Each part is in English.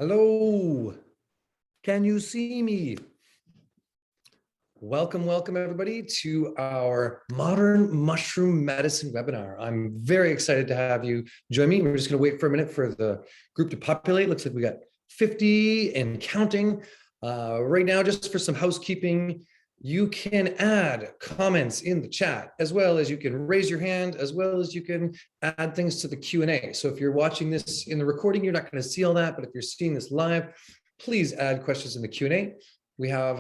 Hello, can you see me? Welcome everybody to our Modern Mushroom Medicine webinar. I'm very excited to have you join me. We're just gonna wait for a minute for the group to populate. Looks like we got 50 and counting. Right now, just for some housekeeping, you can add comments in the chat, as well as you can raise your hand, as well as you can add things to the Q&A. So if you're watching this in the recording, you're not going to see all that, but if you're seeing this live, please add questions in the Q&A. We have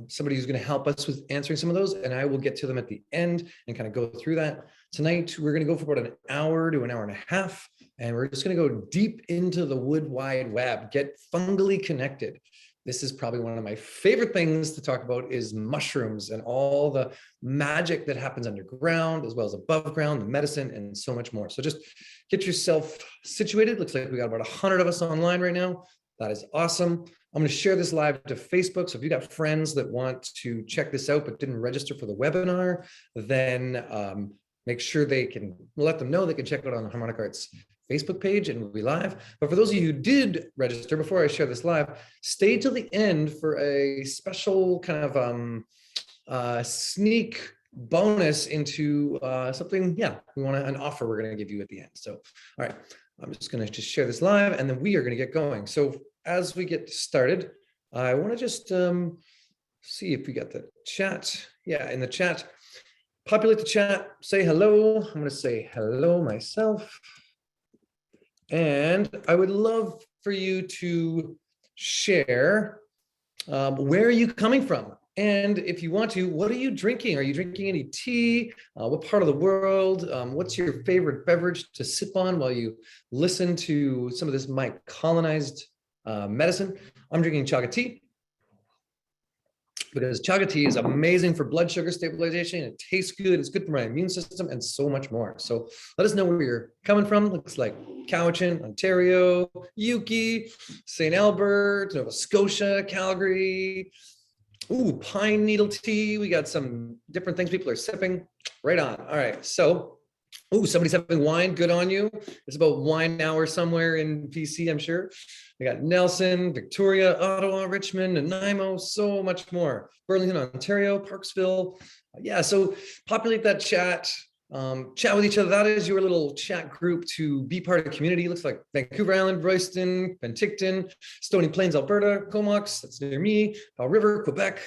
somebody who's going to help us with answering some of those, and I will get to them at the end and kind of go through that. Tonight, we're going to go for about an hour to an hour and a half, and we're just going to go deep into the wood wide web, get fungally connected. This is probably one of my favorite things to talk about is mushrooms and all the magic that happens underground, as well as above ground, the medicine, and so much more. So just get yourself situated. Looks like we got about 100 of us online right now. That is awesome. I'm going to share this live to Facebook. So if you got friends that want to check this out but didn't register for the webinar, then make sure they can let them know they can check it out on the Harmonic Arts Facebook page and we'll be live. But for those of you who did register, before I share this live, stay till the end for a special kind of sneak bonus into something. Yeah, we want an offer we're going to give you at the end. So, all right, I'm just going to just share this live and then we are going to get going. So as we get started, I want to just see if we got the chat. Yeah, in the chat, populate the chat, say hello. I'm going to say hello myself. And I would love for you to share where are you coming from? And if you want to, what are you drinking? Are you drinking any tea? What part of the world? What's your favorite beverage to sip on while you listen to some of this colonized medicine? I'm drinking Chaga tea, because Chaga tea is amazing for blood sugar stabilization. It tastes good. It's good for my immune system and so much more. So let us know where you're coming from. Looks like Cowichan, Ontario, Yuki, St. Albert, Nova Scotia, Calgary. Ooh, pine needle tea. We got some different things people are sipping. Right on. All right. So, ooh, somebody's having wine. Good on you. It's about wine hour somewhere in BC, I'm sure. We got Nelson, Victoria, Ottawa, Richmond, Nanaimo, so much more. Burlington, Ontario, Parksville. Yeah, so populate that chat. Chat with each other. That is your little chat group to be part of the community. Looks like Vancouver Island, Royston, Penticton, Stony Plains, Alberta, Comox, that's near me, Bell River, Quebec,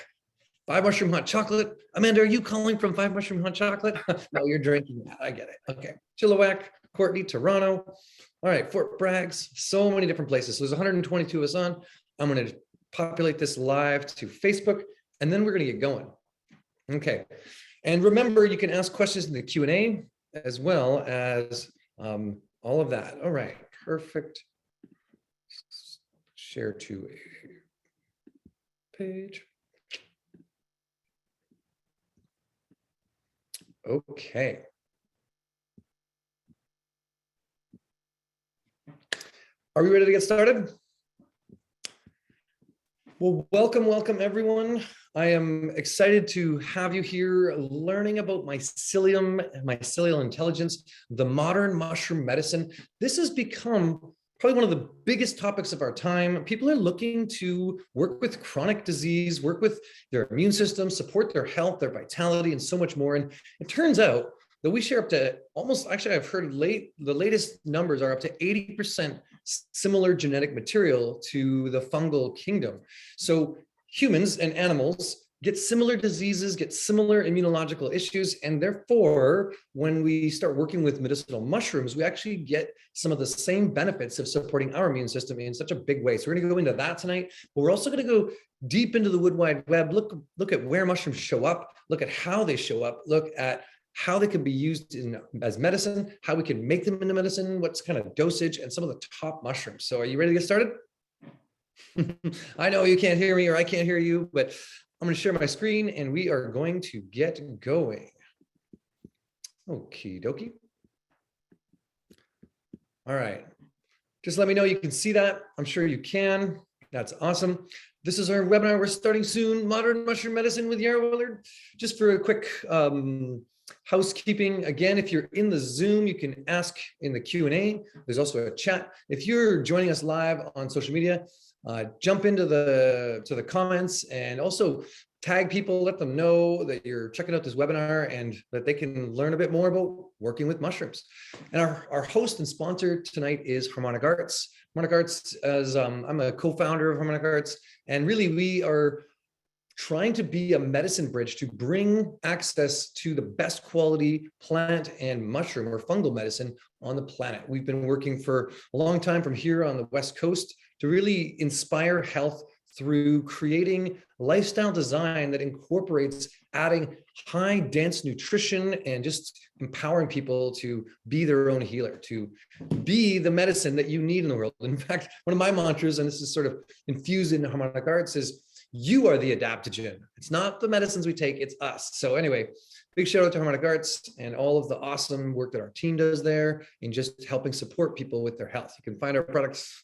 Five Mushroom Hot Chocolate. Amanda, are you calling from Five Mushroom Hot Chocolate? No, you're drinking that. I get it. Okay. Chilliwack, Courtney, Toronto. All right, Fort Braggs, so many different places. So there's 122 of us on. I'm going to populate this live to Facebook, and then we're going to get going. Okay. And remember, you can ask questions in the Q&A as well as all of that. All right, perfect. Share to a page. Okay. Are we ready to get started? Well, welcome everyone. I am excited to have you here learning about mycelial intelligence, the modern mushroom medicine. This has become probably one of the biggest topics of our time. People are looking to work with chronic disease, work with their immune system, support their health, their vitality, and so much more. And it turns out that we share up to almost, actually I've heard the latest numbers are up to 80% similar genetic material to the fungal kingdom. So humans and animals get similar diseases, get similar immunological issues, and therefore, when we start working with medicinal mushrooms, we actually get some of the same benefits of supporting our immune system in such a big way. So we're gonna go into that tonight, but we're also gonna go deep into the wood wide web, look at where mushrooms show up, look at how they show up, look at how they can be used as medicine, how we can make them into medicine, what's kind of dosage, and some of the top mushrooms. So are you ready to get started? I know you can't hear me or I can't hear you, but I'm going to share my screen and we are going to get going. Okie dokie. All right. Just let me know you can see that. I'm sure you can. That's awesome. This is our webinar. We're starting soon. Modern Mushroom Medicine with Yarrow Willard. Just for a quick housekeeping. Again, if you're in the Zoom, you can ask in the Q&A. There's also a chat. If you're joining us live on social media, jump into the comments and also tag people, let them know that you're checking out this webinar and that they can learn a bit more about working with mushrooms. And our host and sponsor tonight is Harmonic Arts. Harmonic Arts, as I'm a co-founder of Harmonic Arts, and really we are trying to be a medicine bridge to bring access to the best quality plant and mushroom or fungal medicine on the planet. We've been working for a long time from here on the West Coast to really inspire health through creating lifestyle design that incorporates adding high dense nutrition and just empowering people to be their own healer, to be the medicine that you need in the world. In fact, one of my mantras, and this is sort of infused in Harmonic Arts, is you are the adaptogen. It's not the medicines we take, it's us. So anyway, big shout out to Harmonic Arts and all of the awesome work that our team does there in just helping support people with their health. You can find our products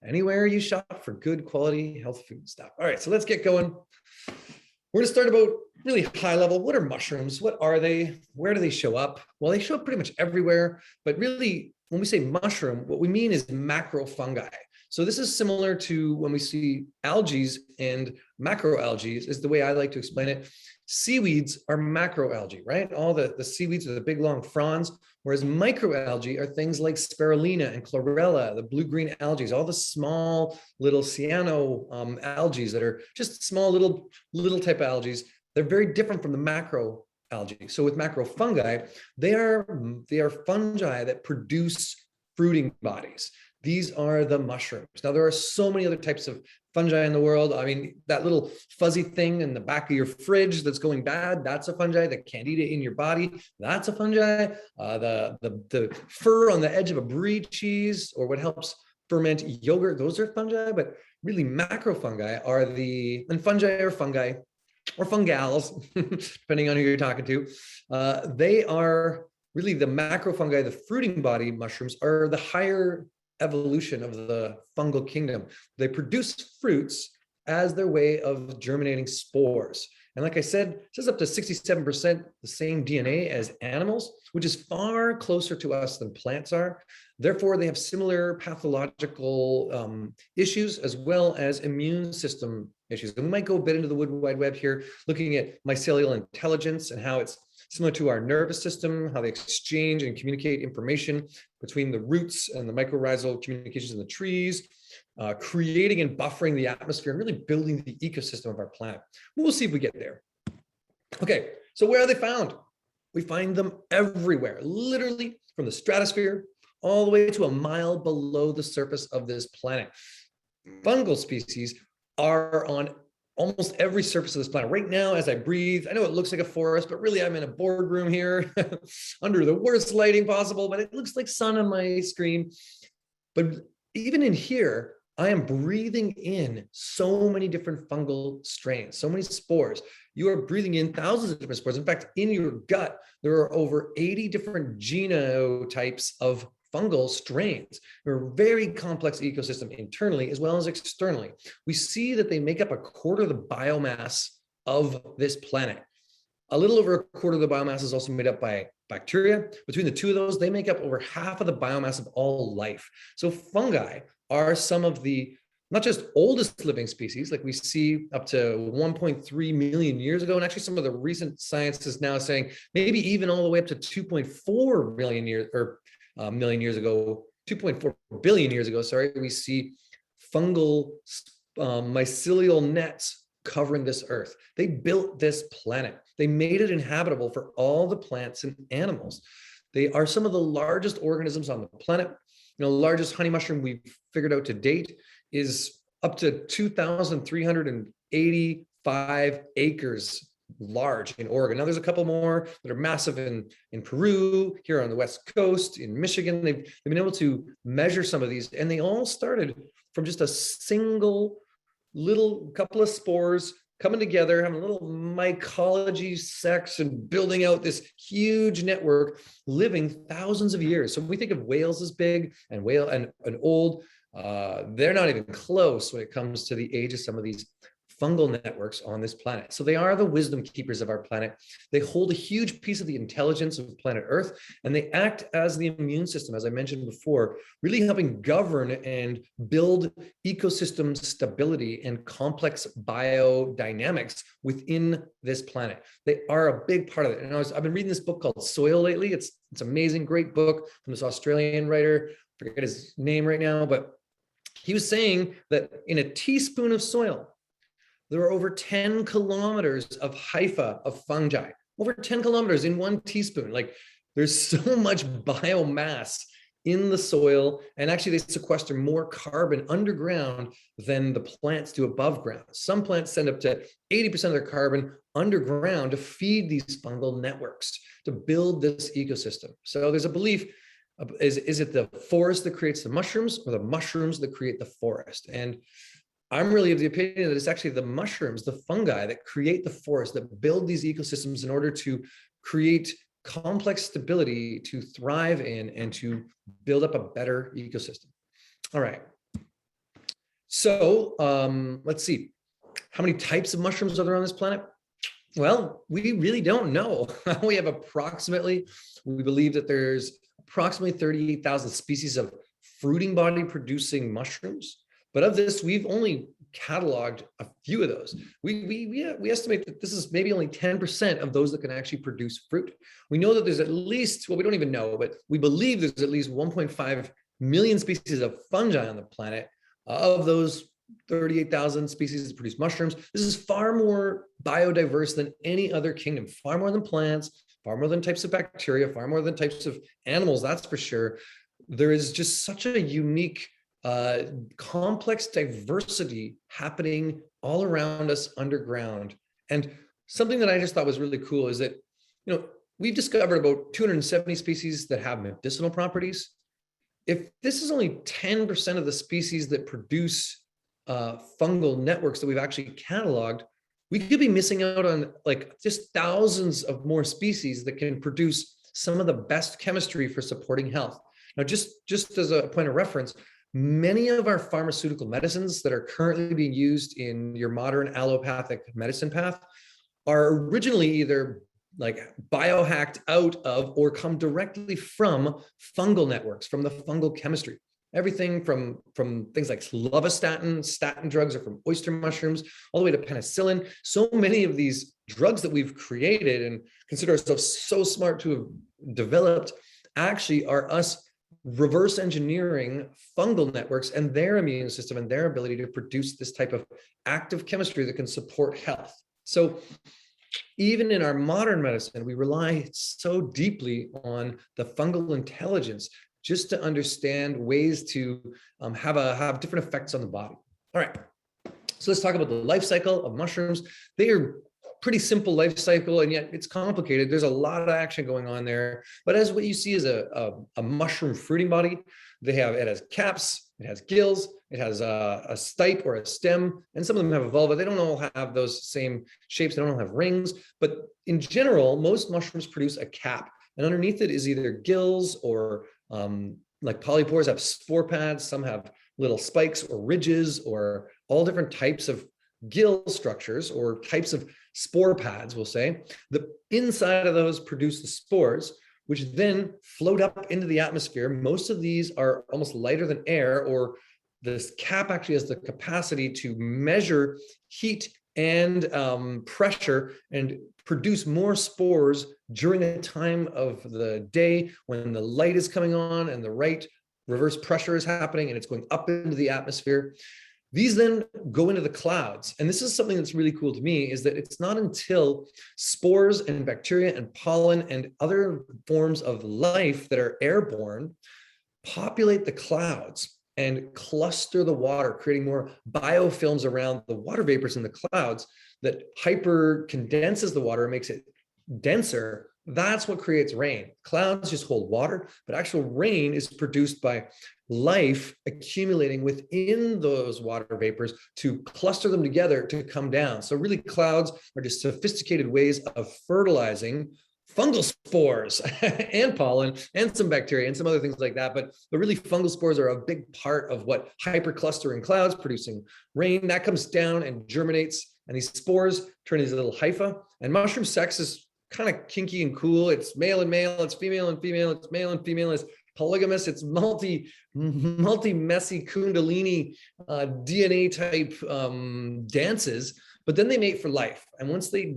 anywhere you shop for good quality health food stuff. All right, so let's get going. We're gonna start about really high level. What are mushrooms? What are they? Where do they show up? Well, they show up pretty much everywhere, but really when we say mushroom, what we mean is macrofungi. So this is similar to when we see algae and macroalgae is the way I like to explain it. Seaweeds are macroalgae, right? All the seaweeds are the big long fronds, whereas microalgae are things like spirulina and chlorella, the blue-green algae, all the small little cyano algae that are just small little type of algae. They're very different from the macro algae. So with macrofungi, they are fungi that produce fruiting bodies. These are the mushrooms. Now, there are so many other types of fungi in the world. I mean, that little fuzzy thing in the back of your fridge that's going bad, that's a fungi. The candida in your body, that's a fungi. The fur on the edge of a brie cheese, or what helps ferment yogurt, those are fungi. But really, macrofungi are and fungi or fungals, depending on who you're talking to. They are really the macrofungi. The fruiting body mushrooms are the higher evolution of the fungal kingdom. They produce fruits as their way of germinating spores. And like I said, it says up to 67% the same DNA as animals, which is far closer to us than plants are. Therefore, they have similar pathological issues as well as immune system issues. And we might go a bit into the wood wide web here, looking at mycelial intelligence and how it's similar to our nervous system, how they exchange and communicate information between the roots and the mycorrhizal communications in the trees, creating and buffering the atmosphere and really building the ecosystem of our planet. We'll see if we get there. Okay, so where are they found? We find them everywhere, literally from the stratosphere all the way to a mile below the surface of this planet. Fungal species are on almost every surface of this planet. Right now, as I breathe, I know it looks like a forest, but really I'm in a boardroom here under the worst lighting possible, but it looks like sun on my screen. But even in here, I am breathing in so many different fungal strains, so many spores. You are breathing in thousands of different spores. In fact, in your gut, there are over 80 different genotypes of fungal strains. They're a very complex ecosystem internally as well as externally. We see that they make up a quarter of the biomass of this planet. A little over a quarter of the biomass is also made up by bacteria. Between the two of those, they make up over half of the biomass of all life. So fungi are some of the not just oldest living species, like we see up to 1.3 million years ago, and actually some of the recent science is now saying maybe even all the way up to 2.4 million years or million years ago, 2.4 billion years ago, sorry, we see fungal mycelial nets covering this earth. They built this planet. They made it inhabitable for all the plants and animals. They are some of the largest organisms on the planet. You know, the largest honey mushroom we've figured out to date is up to 2,385 acres large in Oregon. Now there's a couple more that are massive in Peru, here on the West Coast, in Michigan. They've been able to measure some of these, and they all started from just a single little couple of spores coming together, having a little mycology sex and building out this huge network, living thousands of years. So when we think of whales as big and old, they're not even close when it comes to the age of some of these fungal networks on this planet. So they are the wisdom keepers of our planet. They hold a huge piece of the intelligence of planet Earth, and they act as the immune system, as I mentioned before, really helping govern and build ecosystem stability and complex biodynamics within this planet. They are a big part of it. And I've been reading this book called Soil lately. It's amazing, great book from this Australian writer. I forget his name right now, but he was saying that in a teaspoon of soil, there are over 10 kilometers of hyphae of fungi, over 10 kilometers in one teaspoon. Like, there's so much biomass in the soil, and actually they sequester more carbon underground than the plants do above ground. Some plants send up to 80% of their carbon underground to feed these fungal networks, to build this ecosystem. So there's a belief, is it the forest that creates the mushrooms, or the mushrooms that create the forest? And I'm really of the opinion that it's actually the mushrooms, the fungi, that create the forest, that build these ecosystems in order to create complex stability to thrive in and to build up a better ecosystem. All right. So let's see. How many types of mushrooms are there on this planet? Well, we really don't know. We have we believe that there's approximately 38,000 species of fruiting body producing mushrooms. But of this, we've only cataloged a few of those. We estimate that this is maybe only 10% of those that can actually produce fruit. We know that there's at least, well, we don't even know, but we believe there's at least 1.5 million species of fungi on the planet. Of those 38,000 species that produce mushrooms, this is far more biodiverse than any other kingdom, far more than plants, far more than types of bacteria, far more than types of animals, that's for sure. There is just such a unique complex diversity happening all around us underground. And something that I just thought was really cool is that, we've discovered about 270 species that have medicinal properties. If this is only 10% of the species that produce fungal networks that we've actually cataloged, we could be missing out on like just thousands of more species that can produce some of the best chemistry for supporting health. Now, just as a point of reference, many of our pharmaceutical medicines that are currently being used in your modern allopathic medicine path are originally either like biohacked out of or come directly from fungal networks, from the fungal chemistry. Everything from things like lovastatin, statin drugs are from oyster mushrooms, all the way to penicillin. So many of these drugs that we've created and consider ourselves so smart to have developed actually are us reverse engineering fungal networks and their immune system and their ability to produce this type of active chemistry that can support health. So even in our modern medicine, we rely so deeply on the fungal intelligence just to understand ways to have different effects on the body. All right, so let's talk about the life cycle of mushrooms. They are pretty simple life cycle, and yet it's complicated. There's a lot of action going on there. But as what you see is a mushroom fruiting body, it has caps, it has gills, it has a stipe or a stem, and some of them have a vulva. They don't all have those same shapes. They don't all have rings, but in general, most mushrooms produce a cap, and underneath it is either gills or like polypores have spore pads. Some have little spikes or ridges or all different types of gill structures or types of spore pads, we'll say. The inside of those produce the spores, which then float up into the atmosphere. Most of these are almost lighter than air, or this cap actually has the capacity to measure heat and pressure and produce more spores during a time of the day when the light is coming on and the right reverse pressure is happening and it's going up into the atmosphere. These then go into the clouds. And this is something that's really cool to me, is that it's not until spores and bacteria and pollen and other forms of life that are airborne populate the clouds and cluster the water, creating more biofilms around the water vapors in the clouds that hyper condenses the water and makes it denser. That's what creates rain. Clouds just hold water, but actual rain is produced by life accumulating within those water vapors to cluster them together to come down. So really, clouds are just sophisticated ways of fertilizing fungal spores and pollen and some bacteria and some other things like that. But really fungal spores are a big part of what hyperclustering clouds producing rain that comes down and germinates. And these spores turn into little hyphae. And mushroom sex is kind of kinky and cool. It's male and male, it's female and female, it's male and female, it's polygamous, it's multi messy kundalini DNA type dances. But then they mate for life. And once they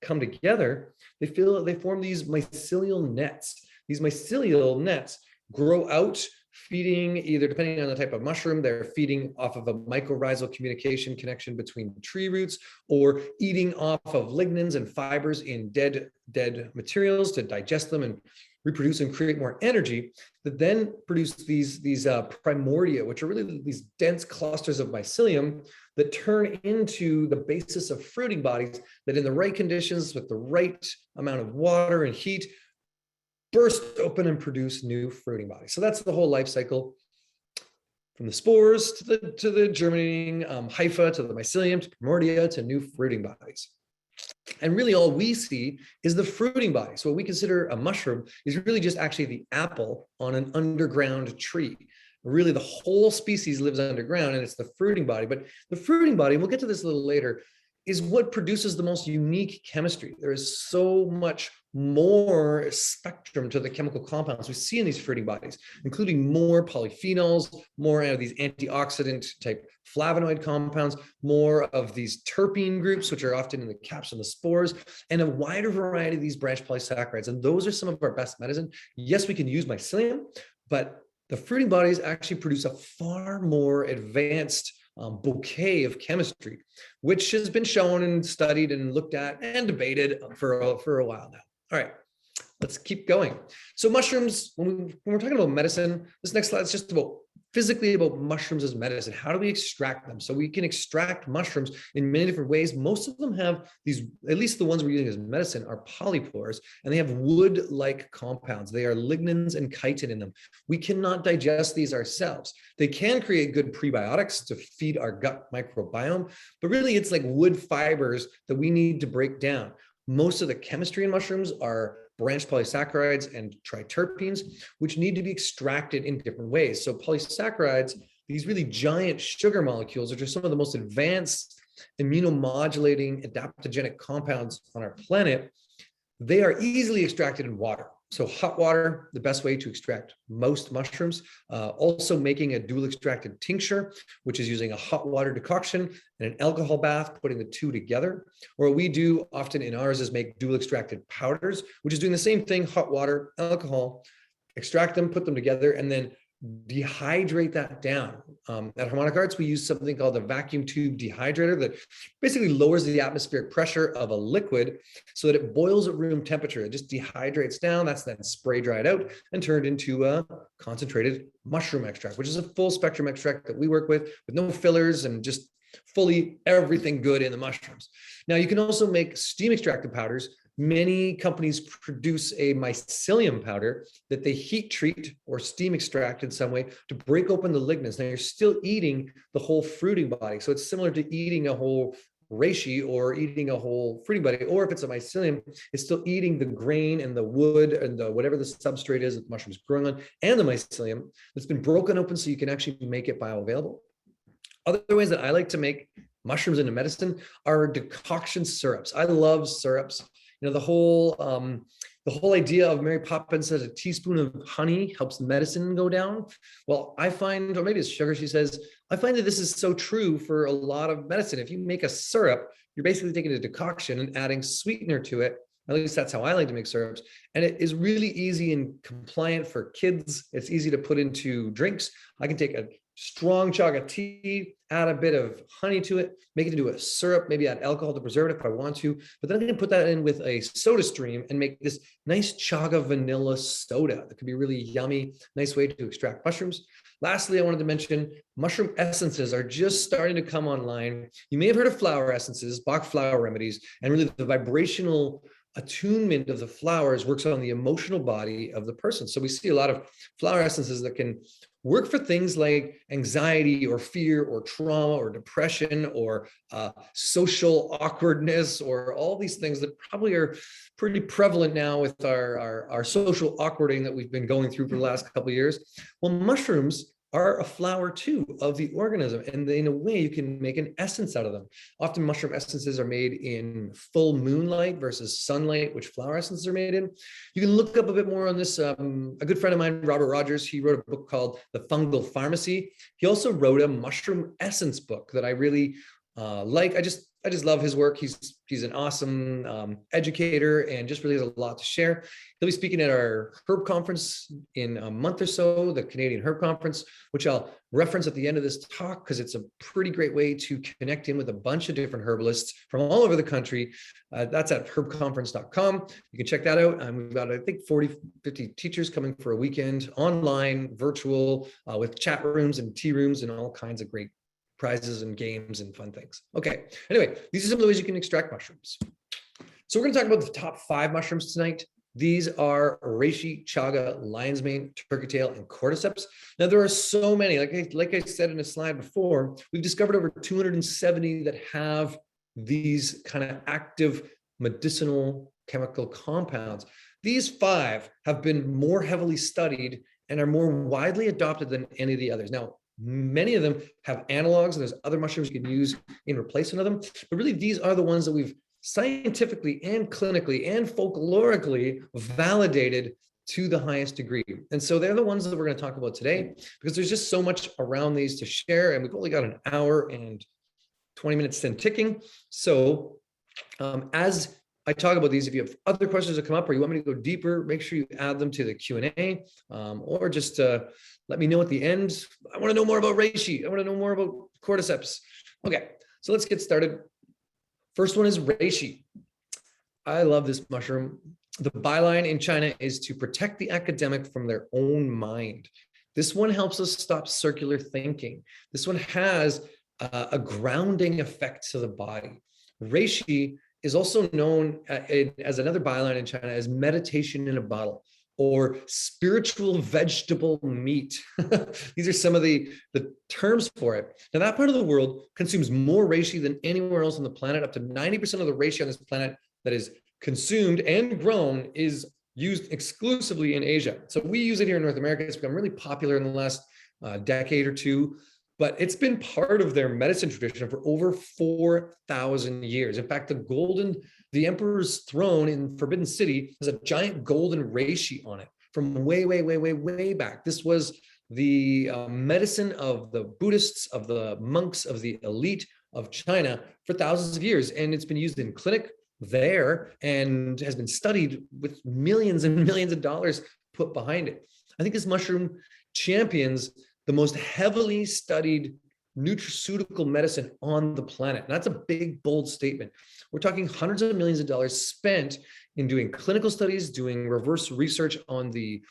come together, they form these mycelial nets. These mycelial nets grow out, feeding either, depending on the type of mushroom, they're feeding off of a mycorrhizal communication connection between tree roots, or eating off of lignins and fibers in dead materials to digest them and reproduce and create more energy, that then produce these primordia, which are really these dense clusters of mycelium that turn into the basis of fruiting bodies that, in the right conditions with the right amount of water and heat, burst open and produce new fruiting bodies. So that's the whole life cycle, from the spores to the germinating hypha, to the mycelium, to primordia, to new fruiting bodies. And really all we see is the fruiting body. So what we consider a mushroom is really just actually the apple on an underground tree. Really the whole species lives underground, and it's the fruiting body. But the fruiting body, and we'll get to this a little later, is what produces the most unique chemistry. There is so much more spectrum to the chemical compounds we see in these fruiting bodies, including more polyphenols, more of these antioxidant type flavonoid compounds, more of these terpene groups, which are often in the caps and the spores, and a wider variety of these branched polysaccharides. And those are some of our best medicine. Yes, we can use mycelium, but the fruiting bodies actually produce a far more advanced bouquet of chemistry, which has been shown and studied and looked at and debated for a while now. All right, let's keep going. So mushrooms, when we're talking about medicine, this next slide is just physically about mushrooms as medicine. How do we extract them? So we can extract mushrooms in many different ways. Most of them have these, at least the ones we're using as medicine, are polypores, and they have wood-like compounds. They are lignins and chitin in them. We cannot digest these ourselves. They can create good prebiotics to feed our gut microbiome, but really it's like wood fibers that we need to break down. Most of the chemistry in mushrooms are branched polysaccharides and triterpenes, which need to be extracted in different ways. So polysaccharides, these really giant sugar molecules, which are some of the most advanced immunomodulating adaptogenic compounds on our planet, they are easily extracted in water. So hot water, the best way to extract most mushrooms. Also making a dual extracted tincture, which is using a hot water decoction and an alcohol bath, putting the two together. Or what we do often in ours is make dual extracted powders, which is doing the same thing: hot water, alcohol, extract them, put them together, and then dehydrate that down. At Harmonic Arts, we use something called a vacuum tube dehydrator that basically lowers the atmospheric pressure of a liquid so that it boils at room temperature. It just dehydrates down. That's then spray dried out and turned into a concentrated mushroom extract, which is a full spectrum extract that we work with no fillers and just fully everything good in the mushrooms. Now, you can also make steam extracted powders. Many companies produce a mycelium powder that they heat treat or steam extract in some way to break open the lignins. Now, you're still eating the whole fruiting body. So it's similar to eating a whole reishi or eating a whole fruiting body, or if it's a mycelium, it's still eating the grain and the wood and the whatever the substrate is that the mushroom's growing on, and the mycelium that's been broken open so you can actually make it bioavailable. Other ways that I like to make mushrooms into medicine are decoction syrups. I love syrups. You know, the whole idea of Mary Poppins says a teaspoon of honey helps the medicine go down. Well, I find, or maybe it's sugar, she says, I find that this is so true for a lot of medicine. If you make a syrup, you're basically taking a decoction and adding sweetener to it. At least that's how I like to make syrups. And it is really easy and compliant for kids. It's easy to put into drinks. I can take a strong Chaga tea, add a bit of honey to it, make it into a syrup, maybe add alcohol to preserve it if I want to, but then I can put that in with a soda stream and make this nice Chaga vanilla soda that could be really yummy, nice way to extract mushrooms. Lastly, I wanted to mention mushroom essences are just starting to come online. You may have heard of flower essences, Bach flower remedies, and really the vibrational attunement of the flowers works on the emotional body of the person. So we see a lot of flower essences that can work for things like anxiety or fear or trauma or depression or social awkwardness or all these things that probably are pretty prevalent now with our social awkwarding that we've been going through for the last couple of years. Well, mushrooms are a flower too of the organism, and in a way you can make an essence out of them. Often mushroom essences are made in full moonlight versus sunlight, which flower essences are made in. You can look up a bit more on this. A good friend of mine, Robert Rogers, he wrote a book called The Fungal Pharmacy. He also wrote a mushroom essence book that I really like. I just love his work. He's an awesome educator and just really has a lot to share. He'll be speaking at our herb conference in a month or so, the Canadian Herb Conference, which I'll reference at the end of this talk because it's a pretty great way to connect in with a bunch of different herbalists from all over the country. That's at herbconference.com. You can check that out. And we've got, I think, 40, 50 teachers coming for a weekend, online, virtual, with chat rooms and tea rooms and all kinds of great prizes and games and fun things. Okay, anyway, these are some of the ways you can extract mushrooms. So we're going to talk about the top 5 mushrooms tonight. These are reishi, chaga, lion's mane, turkey tail, and cordyceps. Now there are so many, like I said in a slide before, we've discovered over 270 that have these kind of active medicinal chemical compounds. These 5 have been more heavily studied and are more widely adopted than any of the others. Now, many of them have analogs, and there's other mushrooms you can use in replacement of them. But really, these are the ones that we've scientifically and clinically and folklorically validated to the highest degree. And so they're the ones that we're going to talk about today, because there's just so much around these to share. And we've only got an hour and 20 minutes then ticking. So as I talk about these, if you have other questions that come up or you want me to go deeper, make sure you add them to the Q&A, or just let me know at the end. I want to know more about reishi. I want to know more about cordyceps. Okay, so let's get started. First one is reishi. I love this mushroom. The byline in China is to protect the academic from their own mind. This one helps us stop circular thinking. This one has a grounding effect to the body. Reishi is also known as another byline in China as meditation in a bottle or spiritual vegetable meat. These are some of the terms for it. Now, that part of the world consumes more reishi than anywhere else on the planet. Up to 90% of the reishi on this planet that is consumed and grown is used exclusively in Asia. So we use it here in North America. It's become really popular in the last decade or two. But it's been part of their medicine tradition for over 4,000 years. In fact, the emperor's throne in Forbidden City has a giant golden reishi on it from way back. This was the medicine of the Buddhists, of the monks, of the elite of China for thousands of years. And it's been used in clinic there and has been studied with millions and millions of dollars put behind it. I think this mushroom champions the most heavily studied nutraceutical medicine on the planet. And that's a big, bold statement. We're talking hundreds of millions of dollars spent in doing clinical studies, doing reverse research on the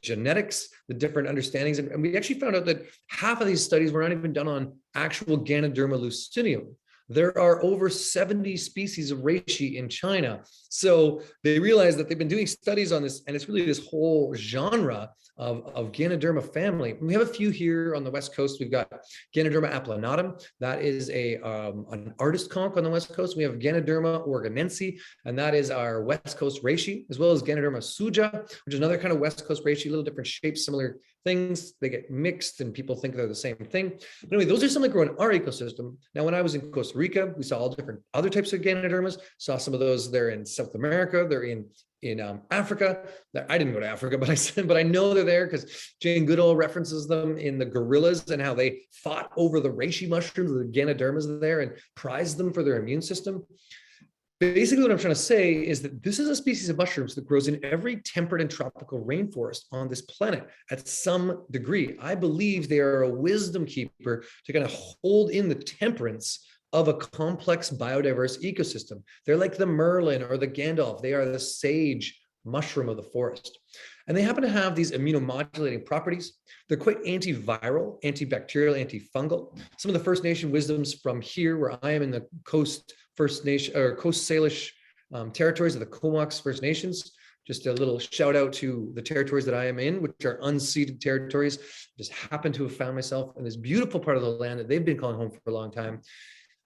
genetics, the different understandings. And we actually found out that half of these studies were not even done on actual Ganoderma lucineum. There are over 70 species of reishi in China. So they realized that they've been doing studies on this, and it's really this whole genre of Ganoderma family. We have a few here on the West Coast. We've got Ganoderma applanatum. That is an artist conch on the West Coast. We have Ganoderma oregonense, and that is our West Coast reishi, as well as Ganoderma suja, which is another kind of West Coast reishi, a little different shapes, similar things. They get mixed and people think they're the same thing. But anyway, those are some that grow in our ecosystem. Now, when I was in Costa Rica, we saw all different other types of Ganodermas, saw some of those there in South America, they're in Africa. I didn't go to Africa, but I know they're there because Jane Goodall references them in the gorillas and how they fought over the reishi mushrooms, the Ganodermas there, and prized them for their immune system. Basically, what I'm trying to say is that this is a species of mushrooms that grows in every temperate and tropical rainforest on this planet at some degree. I believe they are a wisdom keeper to kind of hold in the temperance of a complex biodiverse ecosystem. They're like the Merlin or the Gandalf. They are the sage mushroom of the forest. And they happen to have these immunomodulating properties. They're quite antiviral, antibacterial, antifungal. Some of the First Nation wisdoms from here, where I am in the Coast First Nation or Coast Salish territories of the Comox First Nations, Just a little shout out to the territories that I am in, which are unceded territories. Just happen to have found myself in this beautiful part of the land that they've been calling home for a long time.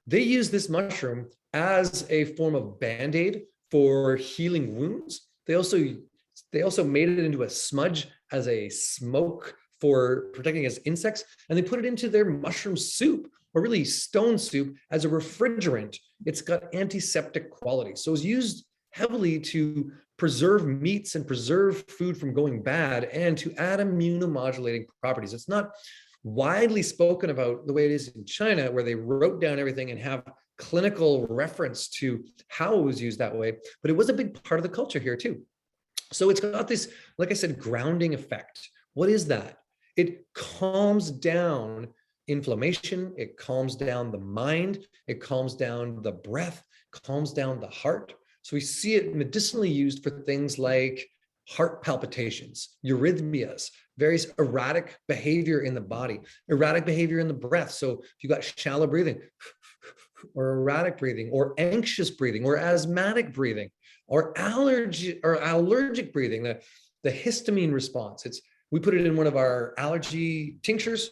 They use this mushroom as a form of Band-Aid for healing wounds. They also made it into a smudge as a smoke for protecting against insects, and they put it into their mushroom soup, or really stone soup, as a refrigerant. It's got antiseptic qualities. So it's used heavily to preserve meats and preserve food from going bad, and to add immunomodulating properties. It's not widely spoken about the way it is in China, where they wrote down everything and have clinical reference to how it was used that way, but it was a big part of the culture here too. So it's got this, like I said, grounding effect. What is that? It calms down inflammation, it calms down the mind, it calms down the breath, calms down the heart. So we see it medicinally used for things like heart palpitations, arrhythmias, various erratic behavior in the body, erratic behavior in the breath. So if you got shallow breathing, or erratic breathing, or anxious breathing, or asthmatic breathing, or allergic breathing, the histamine response. We put it in one of our allergy tinctures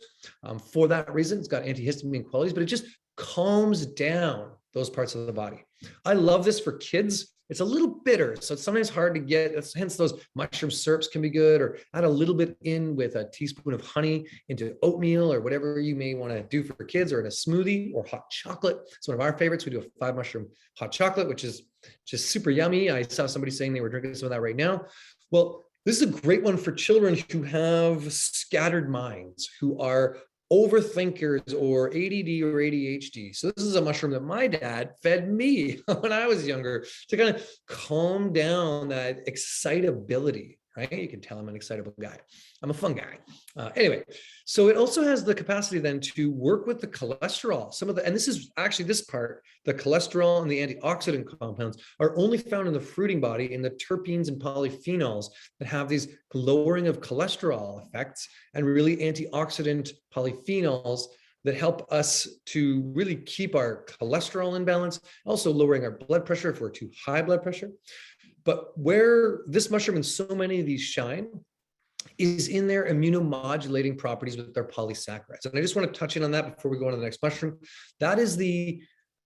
for that reason. It's got antihistamine qualities, but it just calms down those parts of the body. I love this for kids. It's a little bitter, so it's sometimes hard to get. Hence, those mushroom syrups can be good, or add a little bit in with a teaspoon of honey into oatmeal or whatever you may want to do for kids, or in a smoothie, or hot chocolate. It's one of our favorites. We do a 5 mushroom hot chocolate, which is just super yummy. I saw somebody saying they were drinking some of that right now. Well, this is a great one for children who have scattered minds, who are overthinkers or ADD or ADHD. So this is a mushroom that my dad fed me when I was younger to kind of calm down that excitability, right? You can tell I'm an excitable guy. I'm a fun guy. Anyway, so it also has the capacity then to work with the cholesterol. And this is actually this part, the cholesterol and the antioxidant compounds are only found in the fruiting body in the terpenes and polyphenols that have these lowering of cholesterol effects, and really antioxidant polyphenols that help us to really keep our cholesterol in balance, also lowering our blood pressure if we're too high blood pressure. But where this mushroom and so many of these shine is in their immunomodulating properties with their polysaccharides. And I just want to touch in on that before we go on to the next mushroom. That is the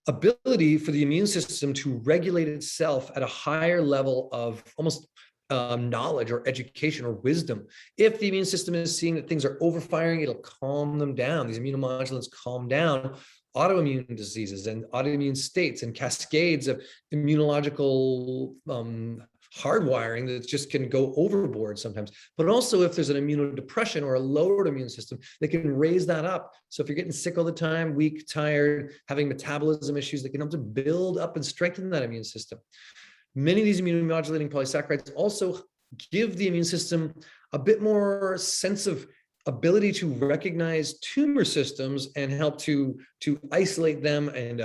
ability for the immune system to regulate itself at a higher level of almost knowledge or education or wisdom. If the immune system is seeing that things are overfiring, it'll calm them down. These immunomodulants calm down autoimmune diseases and autoimmune states and cascades of immunological hardwiring that just can go overboard sometimes. But also, if there's an immunodepression or a lowered immune system, they can raise that up. So if you're getting sick all the time, weak, tired, having metabolism issues, they can help to build up and strengthen that immune system. Many of these immunomodulating polysaccharides also give the immune system a bit more sense of ability to recognize tumor systems and help to isolate them, and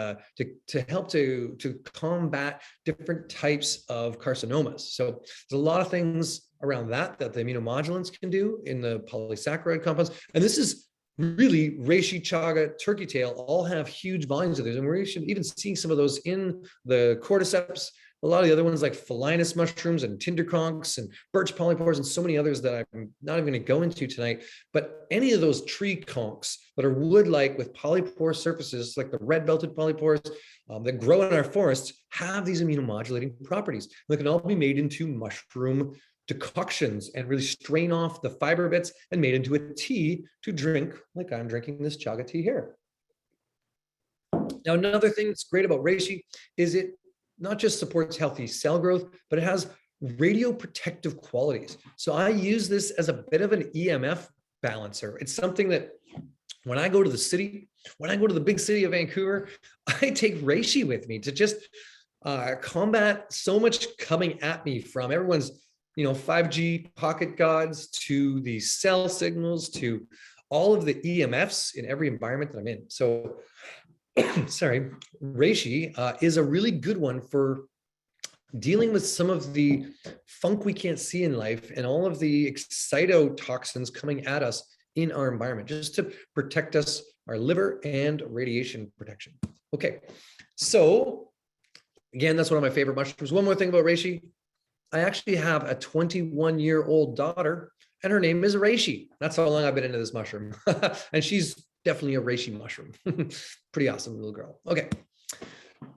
to help to combat different types of carcinomas. So there's a lot of things around that the immunomodulants can do in the polysaccharide compounds. And this is really reishi, chaga, turkey tail all have huge volumes of these, and we're even seeing some of those in the cordyceps. A lot of the other ones like phalinus mushrooms and tinderconchs and birch polypores and so many others that I'm not even going to go into tonight. But any of those tree conchs that are wood-like with polypore surfaces, like the red-belted polypores that grow in our forests, have these immunomodulating properties. They can all be made into mushroom decoctions and really strain off the fiber bits and made into a tea to drink, like I'm drinking this chaga tea here. Now, another thing that's great about reishi is it not just supports healthy cell growth, but it has radioprotective qualities. So I use this as a bit of an EMF balancer. It's something that when I go to the city, when I go to the big city of Vancouver, I take reishi with me to just combat so much coming at me from everyone's, 5G pocket gods, to the cell signals, to all of the EMFs in every environment that I'm in. So sorry, reishi is a really good one for dealing with some of the funk we can't see in life and all of the excitotoxins coming at us in our environment, just to protect us, our liver, and radiation protection. Okay, so again, that's one of my favorite mushrooms. One more thing about reishi. I actually have a 21-year-old daughter, and her name is Reishi. That's how long I've been into this mushroom. And she's definitely a Reishi mushroom. Pretty awesome little girl. Okay.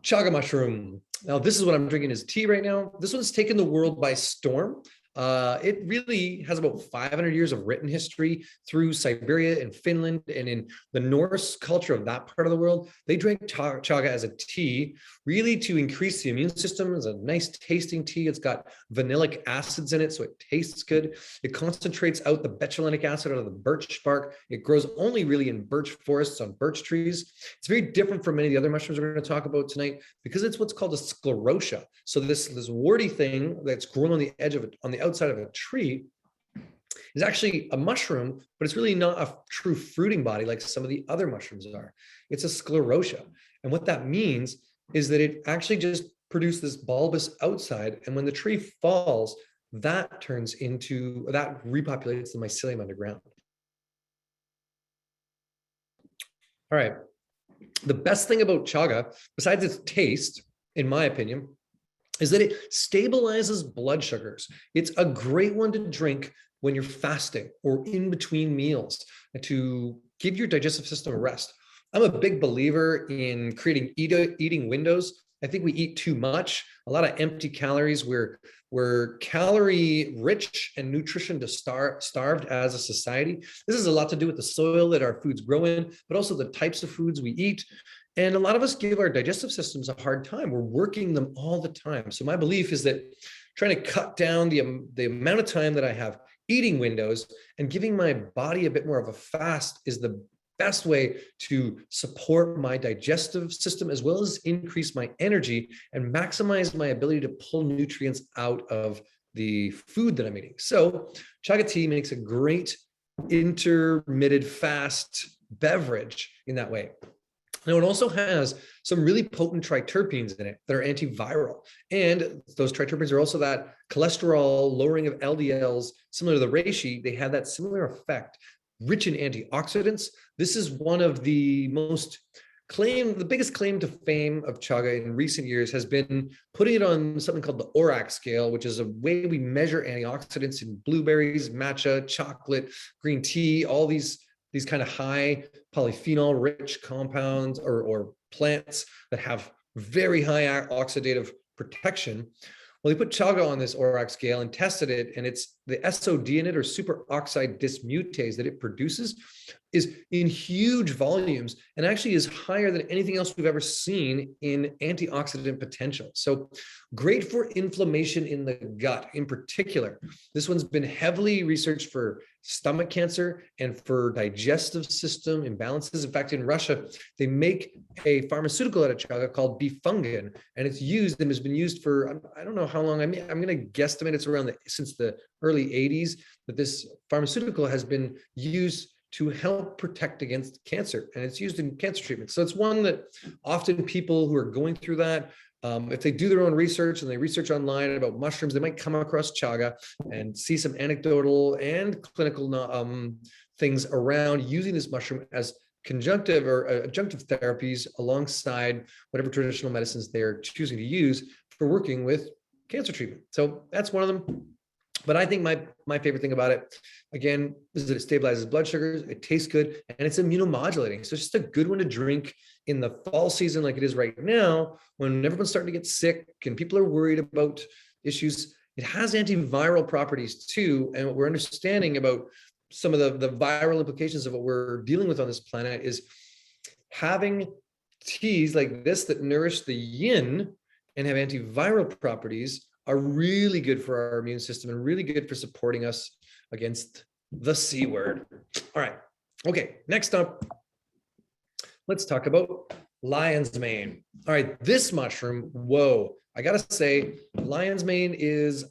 Chaga mushroom. Now, this is what I'm drinking as tea right now. This one's taken the world by storm. It really has about 500 years of written history through Siberia and Finland, and in the Norse culture of that part of the world, they drank chaga as a tea, really to increase the immune system. It's a nice tasting tea. It's got vanillic acids in it, so it tastes good. It concentrates out the betulinic acid out of the birch bark. It grows only really in birch forests on birch trees. It's very different from many of the other mushrooms we're going to talk about tonight because it's what's called a sclerotia. So this warty thing that's grown on the edge of it, on the outside of a tree, is actually a mushroom, but it's really not a true fruiting body like some of the other mushrooms are. It's a sclerotia. And what that means is that it actually just produces this bulbous outside. And when the tree falls, that repopulates the mycelium underground. All right. The best thing about chaga, besides its taste, in my opinion, is that it stabilizes blood sugars. It's a great one to drink when you're fasting or in between meals to give your digestive system a rest. I'm a big believer in creating eating windows. I think we eat too much, a lot of empty calories. We're calorie rich and nutrition starved as a society. This has a lot to do with the soil that our foods grow in, but also the types of foods we eat. And a lot of us give our digestive systems a hard time. We're working them all the time. So my belief is that trying to cut down the amount of time that I have eating windows and giving my body a bit more of a fast is the best way to support my digestive system, as well as increase my energy and maximize my ability to pull nutrients out of the food that I'm eating. So chaga tea makes a great intermittent fast beverage in that way. Now, it also has some really potent triterpenes in it that are antiviral. And those triterpenes are also that cholesterol lowering of LDLs, similar to the reishi. They have that similar effect, rich in antioxidants. This is one of the biggest claim to fame of chaga in recent years has been putting it on something called the ORAC scale, which is a way we measure antioxidants in blueberries, matcha, chocolate, green tea, all these kind of high polyphenol rich compounds or plants that have very high oxidative protection. Well, they put chaga on this ORAC scale and tested it, and it's the SOD in it, or superoxide dismutase, that it produces is in huge volumes and actually is higher than anything else we've ever seen in antioxidant potential. So great for inflammation in the gut in particular. This one's been heavily researched for stomach cancer and for digestive system imbalances. In fact, in Russia, they make a pharmaceutical out of chaga called bifungin, and it's used and has been used for, I don't know how long. I'm going to guesstimate it's around since the early 80s that this pharmaceutical has been used to help protect against cancer, and it's used in cancer treatment. So it's one that often people who are going through that, if they do their own research and they research online about mushrooms, they might come across chaga and see some anecdotal and clinical things around using this mushroom as conjunctive or adjunctive therapies alongside whatever traditional medicines they're choosing to use for working with cancer treatment. So that's one of them. But I think my favorite thing about it, again, is that it stabilizes blood sugars, it tastes good, and it's immunomodulating. So it's just a good one to drink in the fall season like it is right now, when everyone's starting to get sick and people are worried about issues. It has antiviral properties too, and what we're understanding about some of the viral implications of what we're dealing with on this planet is having teas like this that nourish the yin and have antiviral properties are really good for our immune system and really good for supporting us against the C word. All right. Okay. Next up, let's talk about lion's mane. All right. This mushroom, whoa, I got to say, lion's mane is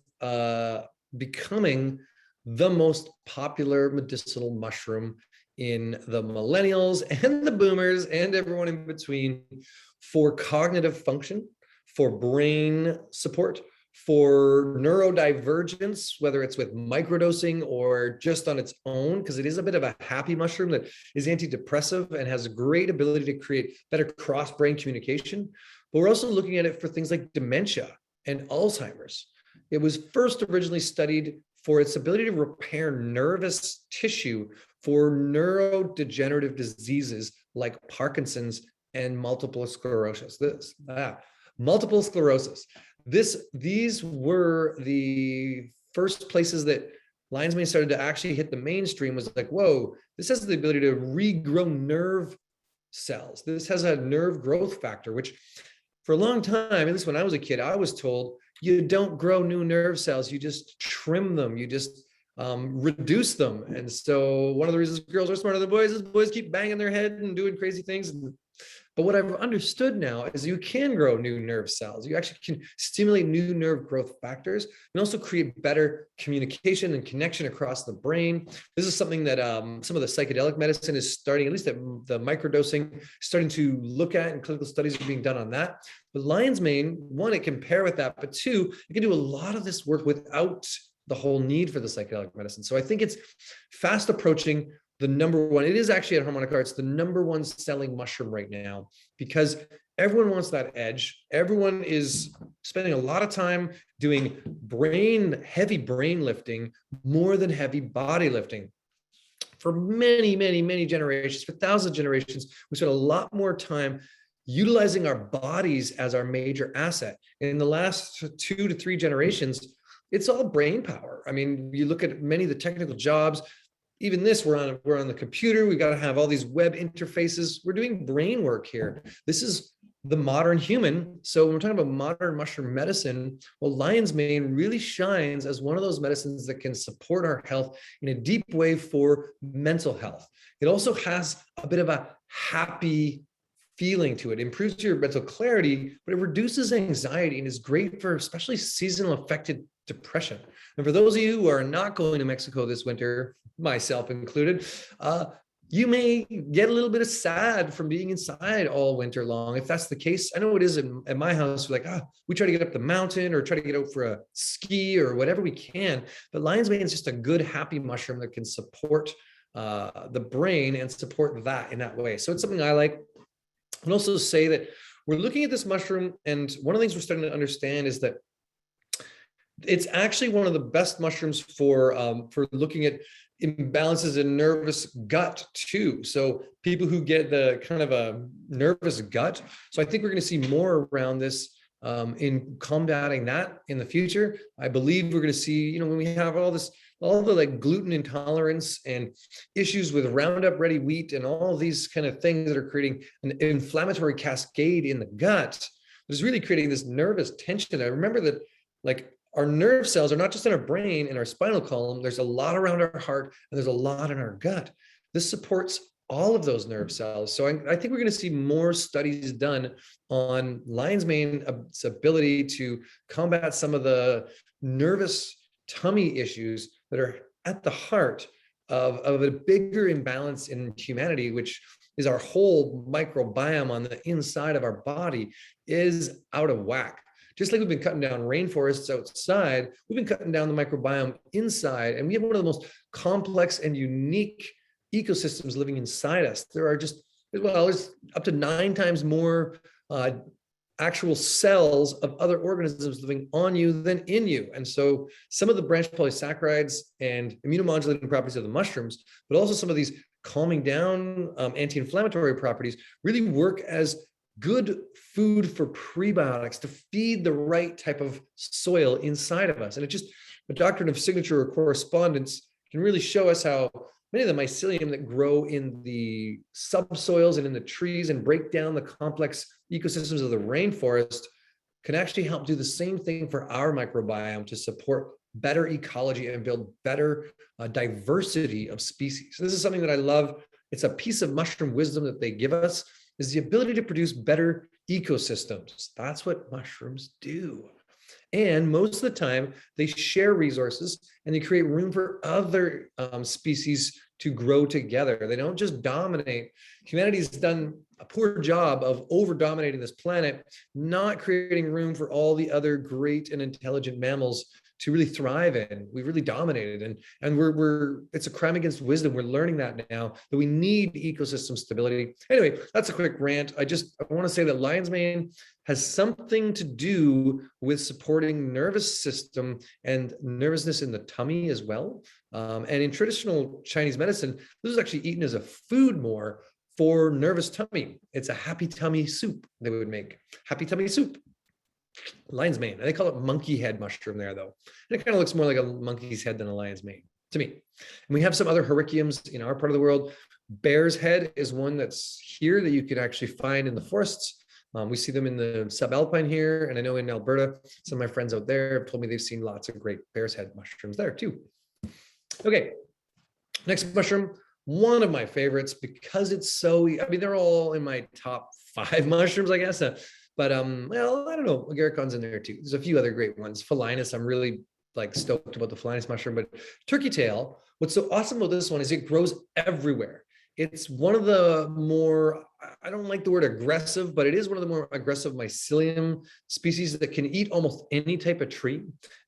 becoming the most popular medicinal mushroom in the millennials and the boomers and everyone in between for cognitive function, for brain support, for neurodivergence, whether it's with microdosing or just on its own, because it is a bit of a happy mushroom that is antidepressive and has a great ability to create better cross-brain communication. But we're also looking at it for things like dementia and Alzheimer's. It was first originally studied for its ability to repair nervous tissue for neurodegenerative diseases like Parkinson's and multiple sclerosis. Multiple sclerosis. These were the first places that lion's mane started to actually hit the mainstream. Was like, whoa, this has the ability to regrow nerve cells. This has a nerve growth factor, which for a long time, at least when I was a kid, I was told you don't grow new nerve cells, you just trim them, you just reduce them. And so one of the reasons girls are smarter than boys is boys keep banging their head and doing crazy things. But what I've understood now is you can grow new nerve cells. You actually can stimulate new nerve growth factors and also create better communication and connection across the brain. This is something that some of the psychedelic medicine is starting, at least at the microdosing, starting to look at, and clinical studies are being done on that. But lion's mane, one, it can pair with that, but two, it can do a lot of this work without the whole need for the psychedelic medicine. So I think it's fast approaching the number one. It is actually at Harmonic Arts, the number one selling mushroom right now, because everyone wants that edge. Everyone is spending a lot of time doing heavy brain lifting more than heavy body lifting. For many, many, many generations, for thousands of generations, we spent a lot more time utilizing our bodies as our major asset. In the last 2 to 3 generations, it's all brain power. I mean, you look at many of the technical jobs, even this, we're on the computer. We've got to have all these web interfaces. We're doing brain work here. This is the modern human. So when we're talking about modern mushroom medicine, well, lion's mane really shines as one of those medicines that can support our health in a deep way for mental health. It also has a bit of a happy feeling to it. It improves your mental clarity, but it reduces anxiety and is great for especially seasonal affected depression. And for those of you who are not going to Mexico this winter, myself included, you may get a little bit of sad from being inside all winter long. If that's the case, I know it is at my house. We're like, we try to get up the mountain or try to get out for a ski or whatever we can. But lion's mane is just a good, happy mushroom that can support the brain and support that in that way. So it's something I like. And also say that we're looking at this mushroom, and one of the things we're starting to understand is that it's actually one of the best mushrooms for looking at imbalances in nervous gut too. So people who get the kind of a nervous gut. So I think we're going to see more around this in combating that in the future. I believe we're going to see, when we have all the like gluten intolerance and issues with Roundup Ready wheat and all these kind of things that are creating an inflammatory cascade in the gut, there's really creating this nervous tension. I remember that, like, our nerve cells are not just in our brain and our spinal column. There's a lot around our heart and there's a lot in our gut. This supports all of those nerve cells. So I think we're going to see more studies done on lion's mane's ability to combat some of the nervous tummy issues that are at the heart of a bigger imbalance in humanity, which is our whole microbiome on the inside of our body is out of whack. Just like we've been cutting down rainforests outside, we've been cutting down the microbiome inside, and we have one of the most complex and unique ecosystems living inside us. There's up to 9 times more actual cells of other organisms living on you than in you. And so some of the branched polysaccharides and immunomodulating properties of the mushrooms, but also some of these calming down anti-inflammatory properties really work as good food for prebiotics to feed the right type of soil inside of us. And a doctrine of signature or correspondence can really show us how many of the mycelium that grow in the subsoils and in the trees and break down the complex ecosystems of the rainforest can actually help do the same thing for our microbiome to support better ecology and build better diversity of species. So this is something that I love. It's a piece of mushroom wisdom that they give us, is the ability to produce better ecosystems. That's what mushrooms do. And most of the time, they share resources and they create room for other species to grow together. They don't just dominate. Humanity's done a poor job of over-dominating this planet, not creating room for all the other great and intelligent mammals to really thrive in. We've really dominated, and it's a crime against wisdom. We're learning that now, that we need ecosystem stability. Anyway, that's a quick rant. I want to say that lion's mane has something to do with supporting nervous system and nervousness in the tummy as well. And in traditional Chinese medicine, this is actually eaten as a food more for nervous tummy. It's a happy tummy soup they would make. Happy tummy soup. Lion's mane. They call it monkey head mushroom there, though. And it kind of looks more like a monkey's head than a lion's mane to me. And we have some other hericiums in our part of the world. Bear's head is one that's here that you could actually find in the forests. We see them in the subalpine here, and I know in Alberta, some of my friends out there have told me they've seen lots of great bear's head mushrooms there too. Okay, next mushroom, one of my favorites because it's so, I mean, they're all in my top 5 mushrooms, I guess. But well, I don't know, agaricons in there too. There's a few other great ones. Phalinus, I'm really like stoked about the Phalinus mushroom, but turkey tail, what's so awesome about this one is it grows everywhere. It's one of the more, I don't like the word aggressive, but it is one of the more aggressive mycelium species that can eat almost any type of tree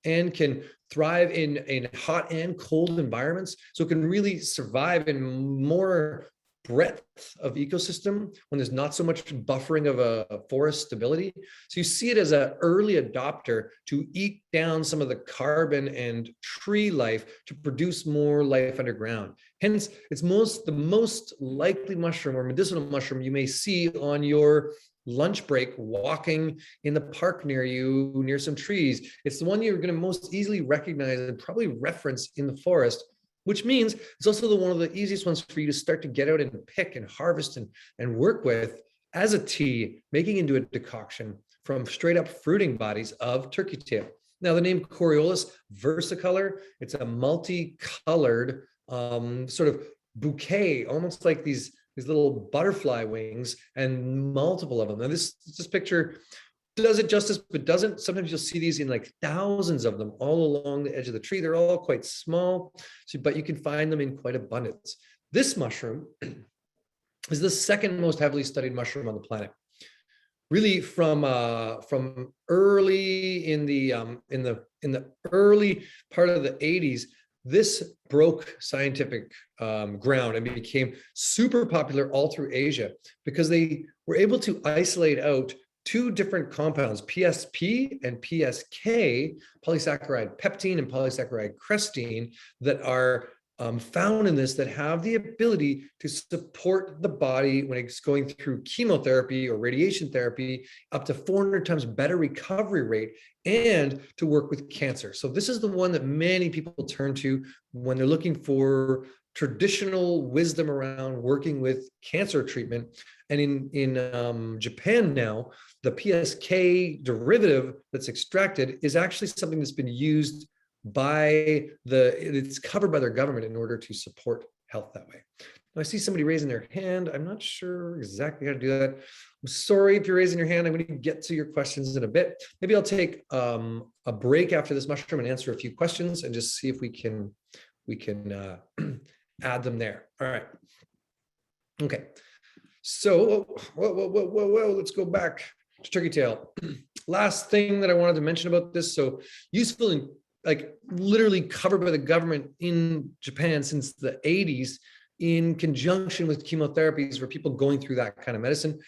and can thrive in hot and cold environments. So it can really survive in more breadth of ecosystem when there's not so much buffering of a forest stability. So you see it as an early adopter to eat down some of the carbon and tree life to produce more life underground. Hence, it's the most likely mushroom or medicinal mushroom you may see on your lunch break walking in the park near you, near some trees. It's the one you're going to most easily recognize and probably reference in the forest, which means it's also one of the easiest ones for you to start to get out and pick and harvest and work with as a tea, making into a decoction from straight up fruiting bodies of turkey tail. Now, the name Coriolis versicolor, it's a multicolored sort of bouquet, almost like these little butterfly wings and multiple of them. Now, this picture does it justice, but doesn't. Sometimes you'll see these in like thousands of them all along the edge of the tree. They're all quite small, but you can find them in quite abundance. This mushroom is the second most heavily studied mushroom on the planet. Really, from early in the early part of the 80s, this broke scientific ground and became super popular all through Asia because they were able to isolate out 2 different compounds, PSP and PSK, polysaccharide peptine and polysaccharide crestine, that are found in this, that have the ability to support the body when it's going through chemotherapy or radiation therapy, up to 400 times better recovery rate, and to work with cancer. So this is the one that many people turn to when they're looking for traditional wisdom around working with cancer treatment. And in Japan now, the PSK derivative that's extracted is actually something that's been used it's covered by their government in order to support health that way. Now, I see somebody raising their hand. I'm not sure exactly how to do that. I'm sorry if you're raising your hand. I'm going to get to your questions in a bit. Maybe I'll take a break after this mushroom and answer a few questions and just see if we can add them there. All right. Okay. So, whoa, let's go back to turkey tail. Last thing that I wanted to mention about this. So useful and like literally covered by the government in Japan since the 80s in conjunction with chemotherapies for people going through that kind of medicine.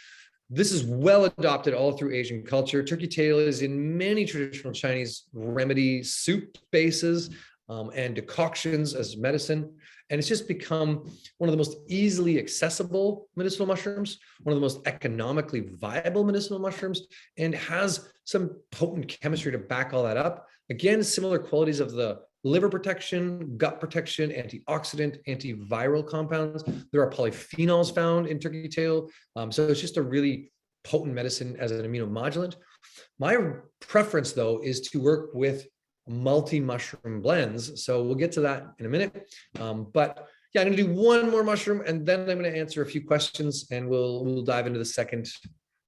This is well adopted all through Asian culture. Turkey tail is in many traditional Chinese remedy soup bases and decoctions as medicine. And it's just become one of the most easily accessible medicinal mushrooms, one of the most economically viable medicinal mushrooms, and has some potent chemistry to back all that up. Again, similar qualities of the liver protection, gut protection, antioxidant, antiviral compounds. There are polyphenols found in turkey tail. So it's just a really potent medicine as an immunomodulant. My preference, though, is to work with multi-mushroom blends. So we'll get to that in a minute. But yeah, I'm going to do one more mushroom, and then I'm going to answer a few questions, and we'll dive into the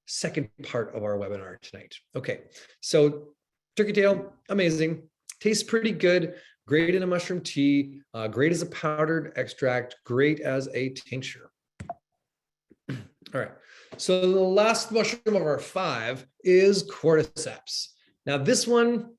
second part of our webinar tonight. Okay, so turkey tail, amazing. Tastes pretty good. Great in a mushroom tea. Great as a powdered extract. Great as a tincture. All right. So the last mushroom of our 5 is Cordyceps. Now this one,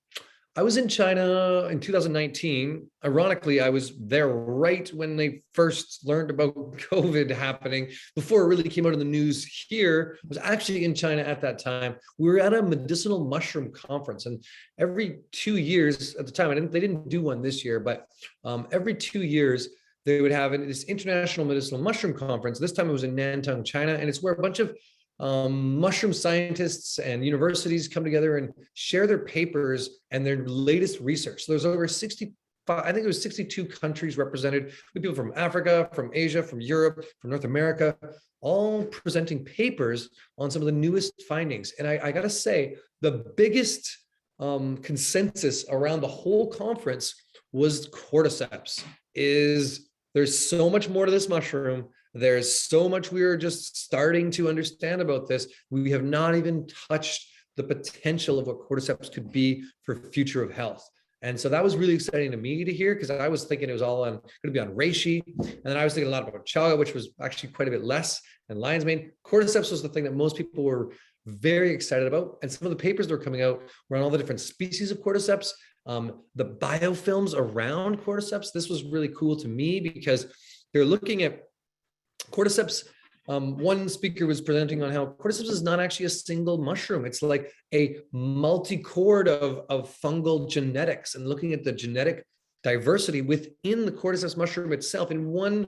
I was in China in 2019. Ironically, I was there right when they first learned about COVID happening, before it really came out in the news here. I was actually in China at that time. We were at a medicinal mushroom conference, and every 2 years at the time, they didn't do one this year, but every 2 years, they would have this international medicinal mushroom conference. This time it was in Nantong, China, and it's where a bunch of mushroom scientists and universities come together and share their papers and their latest research. So there's over 65, I think it was 62 countries represented, with people from Africa, from Asia, from Europe, from North America, all presenting papers on some of the newest findings. And I got to say, the biggest consensus around the whole conference was Cordyceps. There's so much more to this mushroom. There's so much we are just starting to understand about this. We have not even touched the potential of what Cordyceps could be for future of health. And so that was really exciting to me to hear, because I was thinking it was all going to be on Reishi. And then I was thinking a lot about Chaga, which was actually quite a bit less, and lion's mane. Cordyceps was the thing that most people were very excited about. And some of the papers that were coming out were on all the different species of Cordyceps, the biofilms around Cordyceps. This was really cool to me because they're looking at Cordyceps. One speaker was presenting on how Cordyceps is not actually a single mushroom. It's like a multi-chord of fungal genetics, and looking at the genetic diversity within the Cordyceps mushroom itself, in one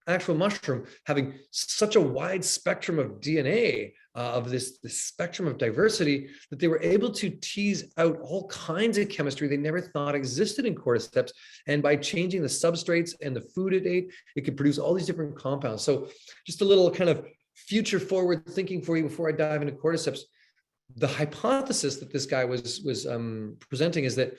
actual mushroom, having such a wide spectrum of DNA, of this spectrum of diversity, that they were able to tease out all kinds of chemistry they never thought existed in Cordyceps. And by changing the substrates and the food it ate, it could produce all these different compounds. So just a little kind of future forward thinking for you before I dive into Cordyceps. The hypothesis that this guy was presenting is that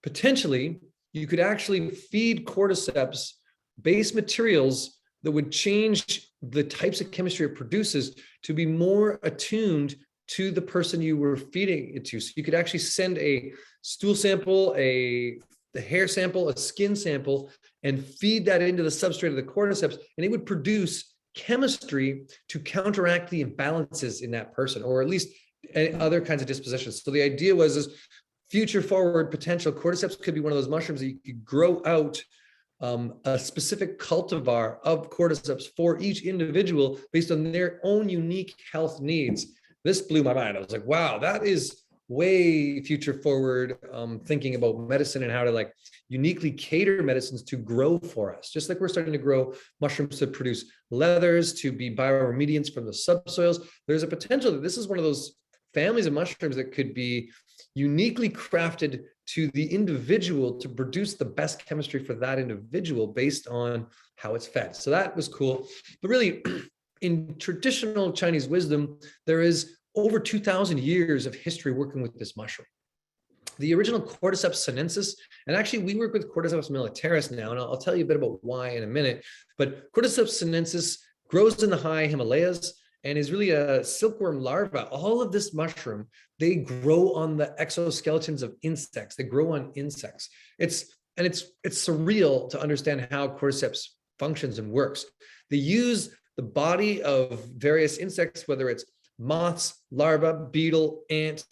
potentially you could actually feed Cordyceps base materials that would change the types of chemistry it produces to be more attuned to the person you were feeding it to. So you could actually send a stool sample, a hair sample, a skin sample, and feed that into the substrate of the Cordyceps, and it would produce chemistry to counteract the imbalances in that person, or at least other kinds of dispositions. So the idea was future forward potential. Cordyceps could be one of those mushrooms that you could grow out a specific cultivar of Cordyceps for each individual based on their own unique health needs. This blew my mind. I was like, wow, that is way future forward thinking about medicine and how to like uniquely cater medicines to grow for us. Just like we're starting to grow mushrooms to produce leathers, to be bioremediants from the subsoils, there's a potential that this is one of those families of mushrooms that could be uniquely crafted to the individual to produce the best chemistry for that individual based on how it's fed. So that was cool. But really, in traditional Chinese wisdom, there is over 2,000 years of history working with this mushroom. The original Cordyceps sinensis, and actually we work with Cordyceps militaris now, and I'll tell you a bit about why in a minute, but Cordyceps sinensis grows in the high Himalayas and is really a silkworm larva. All of this mushroom, they grow on the exoskeletons of insects. They grow on insects. It's surreal to understand how Cordyceps functions and works. They use the body of various insects, whether it's moths, larvae, beetle, ant,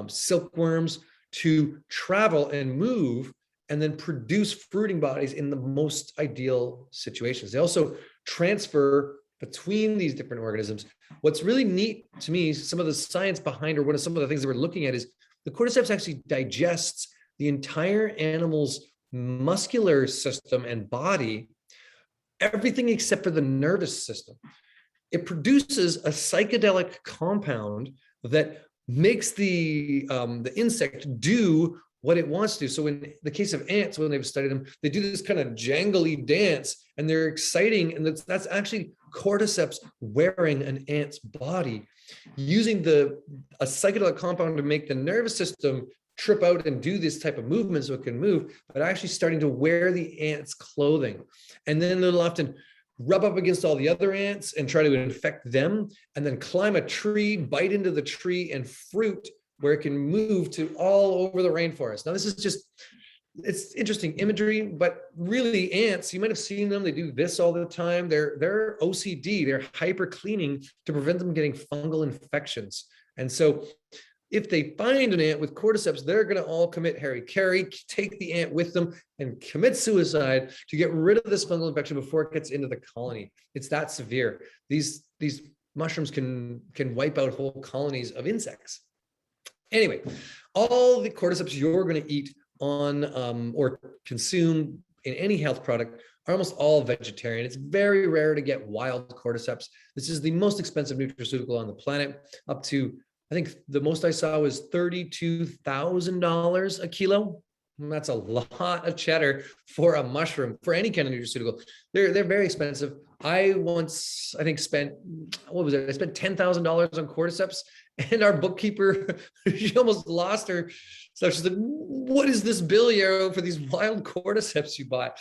silkworms, to travel and move and then produce fruiting bodies in the most ideal situations. They also transfer between these different organisms. What's really neat to me, some of the science behind, or what are some of the things that we're looking at, is the Cordyceps actually digests the entire animal's muscular system and body, everything except for the nervous system. It produces a psychedelic compound that makes the insect do what it wants to. So in the case of ants, when they've studied them, they do this kind of jangly dance, and they're exciting. And that's actually Cordyceps wearing an ant's body, using a psychedelic compound to make the nervous system trip out and do this type of movement so it can move, but actually starting to wear the ant's clothing. And then they'll often rub up against all the other ants and try to infect them, and then climb a tree, bite into the tree, and fruit where it can move to all over the rainforest. Now, this is just, it's interesting imagery, but really ants, you might have seen them, they do this all the time. They're OCD, they're hyper cleaning to prevent them getting fungal infections. And so If they find an ant with cordyceps, they're going to all commit hara-kiri, take the ant with them, and commit suicide to get rid of this fungal infection before it gets into the colony. It's that severe. These mushrooms can wipe out whole colonies of insects. Anyway, all the cordyceps you're going to eat on or consume in any health product are almost all vegetarian. It's very rare to get wild cordyceps. This is the most expensive nutraceutical on the planet, up to, I think the most I saw was $32,000 a kilo. And that's a lot of cheddar for a mushroom, for any kind of nutraceutical. They're very expensive. I once, I think, spent, what was it? I spent $10,000 on cordyceps, and our bookkeeper, she almost lost her. So she's like, what is this bill, Yarrow, for these wild cordyceps you bought?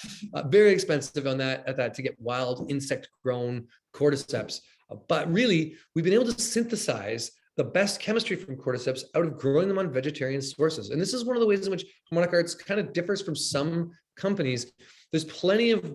Very expensive on that, at that, to get wild insect grown cordyceps. But really, we've been able to synthesize the best chemistry from cordyceps out of growing them on vegetarian sources. And this is one of the ways in which Harmonic Arts kind of differs from some companies. There's plenty of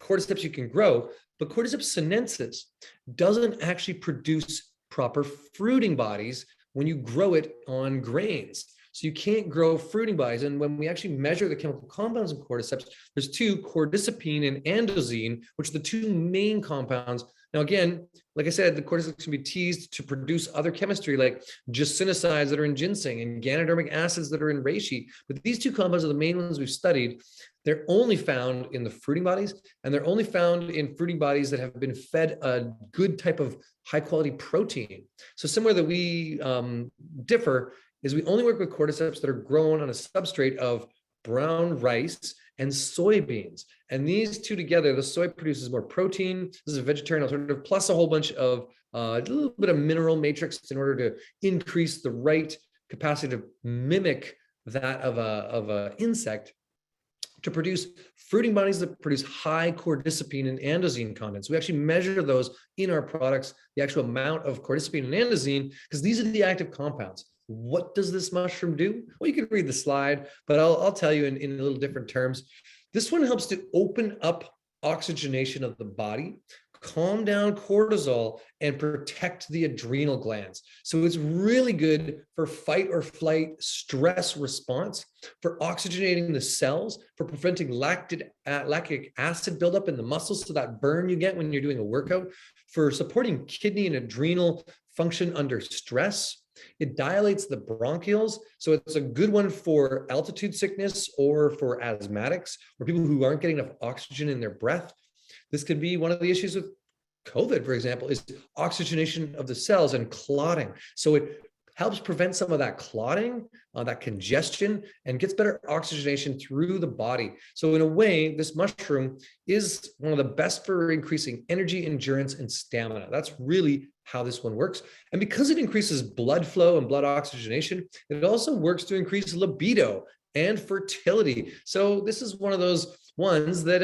cordyceps you can grow, but Cordyceps sinensis doesn't actually produce proper fruiting bodies when you grow it on grains. So you can't grow fruiting bodies. And when we actually measure the chemical compounds in cordyceps, there's two, cordycepine and andosine, which are the two main compounds. Now, again, like I said, the cordyceps can be teased to produce other chemistry like jacinicides that are in ginseng and ganodermic acids that are in reishi. But these two compounds are the main ones we've studied. They're only found in the fruiting bodies, and they're only found in fruiting bodies that have been fed a good type of high quality protein. So somewhere that we differ is we only work with cordyceps that are grown on a substrate of brown rice and soybeans. And these two together, the soy produces more protein. This is a vegetarian alternative, plus a whole bunch of a little bit of mineral matrix in order to increase the right capacity to mimic that of a insect, to produce fruiting bodies that produce high cordycepine and andosine contents. We actually measure those in our products, the actual amount of cordycepine and andosine, because these are the active compounds. What does this mushroom do? Well, you can read the slide, but I'll tell you in a little different terms. This one helps to open up oxygenation of the body, calm down cortisol, and protect the adrenal glands. So it's really good for fight or flight stress response, for oxygenating the cells, for preventing lactic acid buildup in the muscles, so that burn you get when you're doing a workout, for supporting kidney and adrenal function under stress. It dilates the bronchioles, so it's a good one for altitude sickness or for asthmatics or people who aren't getting enough oxygen in their breath. This could be one of the issues with COVID, for example, is oxygenation of the cells and clotting. So it helps prevent some of that clotting, that congestion, and gets better oxygenation through the body. So in a way, this mushroom is one of the best for increasing energy, endurance, and stamina. That's really how this one works. And because it increases blood flow and blood oxygenation, it also works to increase libido and fertility. So this is one of those ones that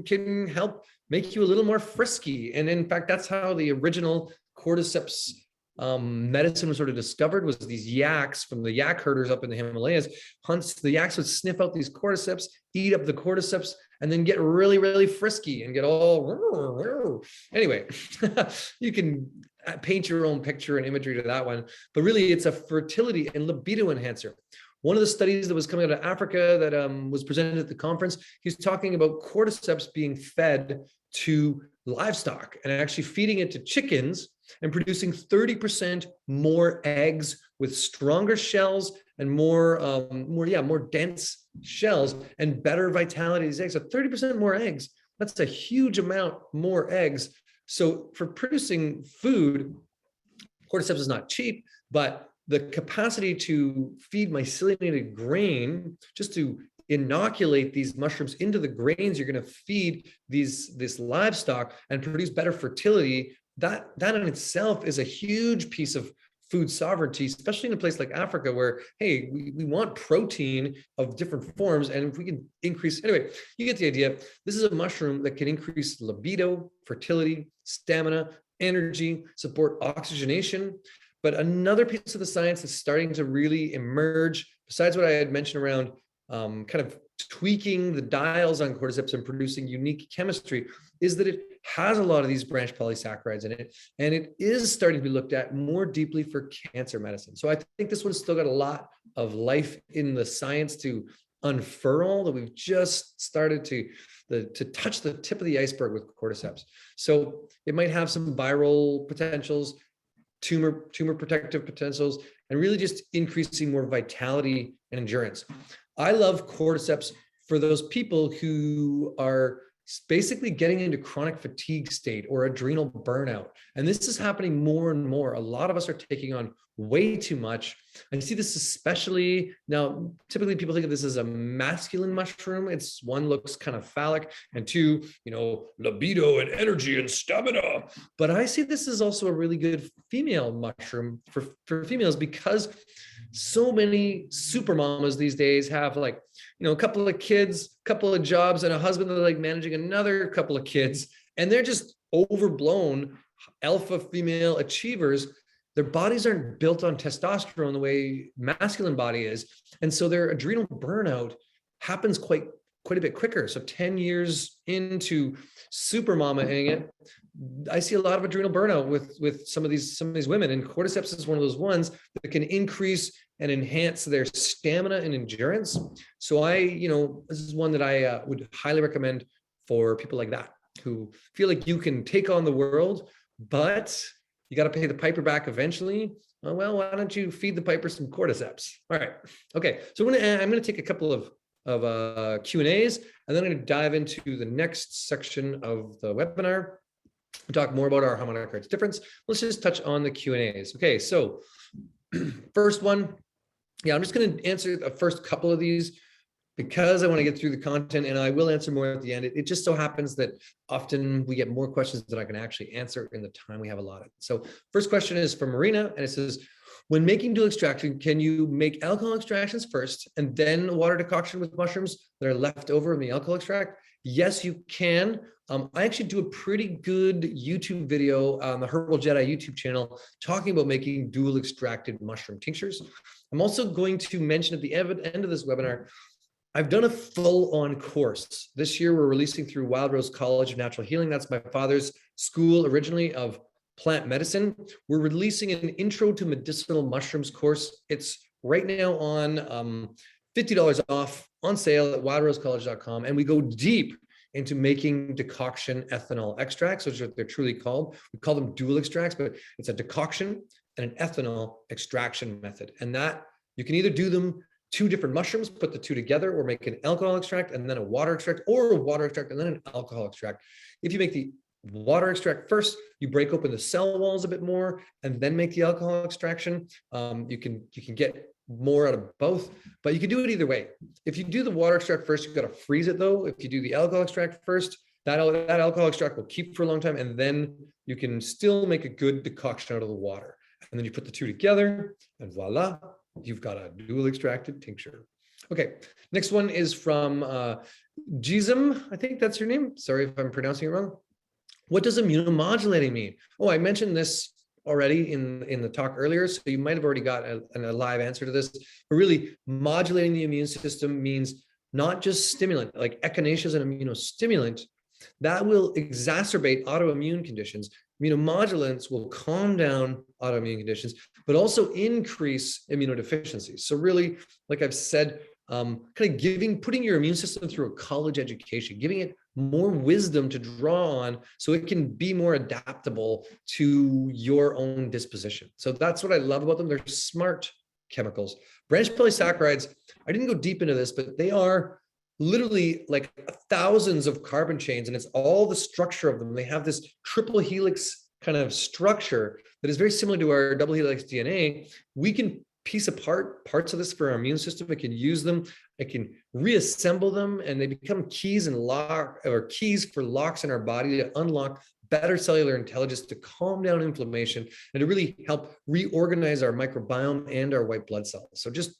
can help make you a little more frisky. And in fact, that's how the original cordyceps medicine was sort of discovered, was these yaks from the yak herders up in the Himalayas. The yaks would sniff out these cordyceps, eat up the cordyceps, and then get really, really frisky and get all, anyway, you can paint your own picture and imagery to that one, but really it's a fertility and libido enhancer. One of the studies that was coming out of Africa that was presented at the conference, he's talking about cordyceps being fed to livestock and actually feeding it to chickens and producing 30% more eggs with stronger shells and more dense shells and better vitality of these eggs. So 30% more eggs, that's a huge amount more eggs. So for producing food, cordyceps is not cheap, but the capacity to feed myceliated grain, just to inoculate these mushrooms into the grains you're going to feed this livestock and produce better fertility, that in itself is a huge piece of food sovereignty, especially in a place like Africa where, hey, we want protein of different forms. And if we can increase, anyway, you get the idea. This is a mushroom that can increase libido, fertility, stamina, energy, support oxygenation. But another piece of the science that's starting to really emerge, besides what I had mentioned around kind of tweaking the dials on cordyceps and producing unique chemistry, is that it has a lot of these branch polysaccharides in it, and it is starting to be looked at more deeply for cancer medicine. So I think this one's still got a lot of life in the science to unfurl, that we've just started to touch the tip of the iceberg with cordyceps. So it might have some viral potentials, tumor protective potentials, and really just increasing more vitality and endurance. I love cordyceps for those people who are basically getting into chronic fatigue state or adrenal burnout. And this is happening more and more. A lot of us are taking on way too much. I see this especially now. Typically people think of this as a masculine mushroom. It's one, looks kind of phallic, and two, libido and energy and stamina. But I see this as also a really good female mushroom for females, because so many super mamas these days have a couple of kids, couple of jobs, and a husband that like managing another couple of kids, and they're just overblown alpha female achievers. Their bodies aren't built on testosterone the way masculine body is. And so their adrenal burnout happens quite a bit quicker. So 10 years into super mama-ing it, I see a lot of adrenal burnout with some of these women. And cordyceps is one of those ones that can increase and enhance their stamina and endurance. So this is one that I would highly recommend for people like that, who feel like you can take on the world, but you got to pay the piper back eventually. Well, why don't you feed the piper some cordyceps? All right. Okay. So I'm going to take a couple of Q&As, and then I'm going to dive into the next section of the webinar. We'll talk more about our Harmonic Arts difference. Let's just touch on the Q&As. Okay. So first one, I'm just going to answer the first couple of these because I want to get through the content, and I will answer more at the end. It just so happens that often we get more questions than I can actually answer in the time we have allotted. So first question is from Marina, and it says, when making dual extraction, can you make alcohol extractions first and then water decoction with mushrooms that are left over in the alcohol extract? Yes, you can. I actually do a pretty good YouTube video on the Herbal Jedi YouTube channel talking about making dual extracted mushroom tinctures. I'm also going to mention at the end of this webinar, I've done a full-on course. This year, we're releasing through Wild Rose College of Natural Healing. That's my father's school originally of plant medicine. We're releasing an Intro to Medicinal Mushrooms course. It's right now on $50 off, on sale at wildrosecollege.com. And we go deep into making decoction ethanol extracts, which is what they're truly called. We call them dual extracts, but it's a decoction and an ethanol extraction method. And that you can either do them two different mushrooms, put the two together, or make an alcohol extract and then a water extract, or a water extract and then an alcohol extract. If you make the water extract first, you break open the cell walls a bit more and then make the alcohol extraction. You can get more out of both, but you can do it either way. If you do the water extract first, you've got to freeze it though. If you do the alcohol extract first, that alcohol extract will keep for a long time, and then you can still make a good decoction out of the water. And then you put the two together and voila, you've got a dual extracted tincture. Okay, next one is from Gizem, I think that's your name. Sorry if I'm pronouncing it wrong. What does immunomodulating mean? Oh, I mentioned this already in the talk earlier, so you might have already got a live answer to this. But really, modulating the immune system means not just stimulant, like echinacea is an immunostimulant, that will exacerbate autoimmune conditions. Immunomodulants will calm down autoimmune conditions, but also increase immunodeficiencies. So really, like I've said, kind of putting your immune system through a college education, giving it more wisdom to draw on so it can be more adaptable to your own disposition. So that's what I love about them. They're smart chemicals. Branch polysaccharides, I didn't go deep into this, but they are literally like thousands of carbon chains, and it's all the structure of them. They have this triple helix kind of structure that is very similar to our double helix DNA. We can piece apart parts of this for our immune system. It can use them. It can reassemble them, and they become keys for locks in our body to unlock better cellular intelligence, to calm down inflammation, and to really help reorganize our microbiome and our white blood cells. So just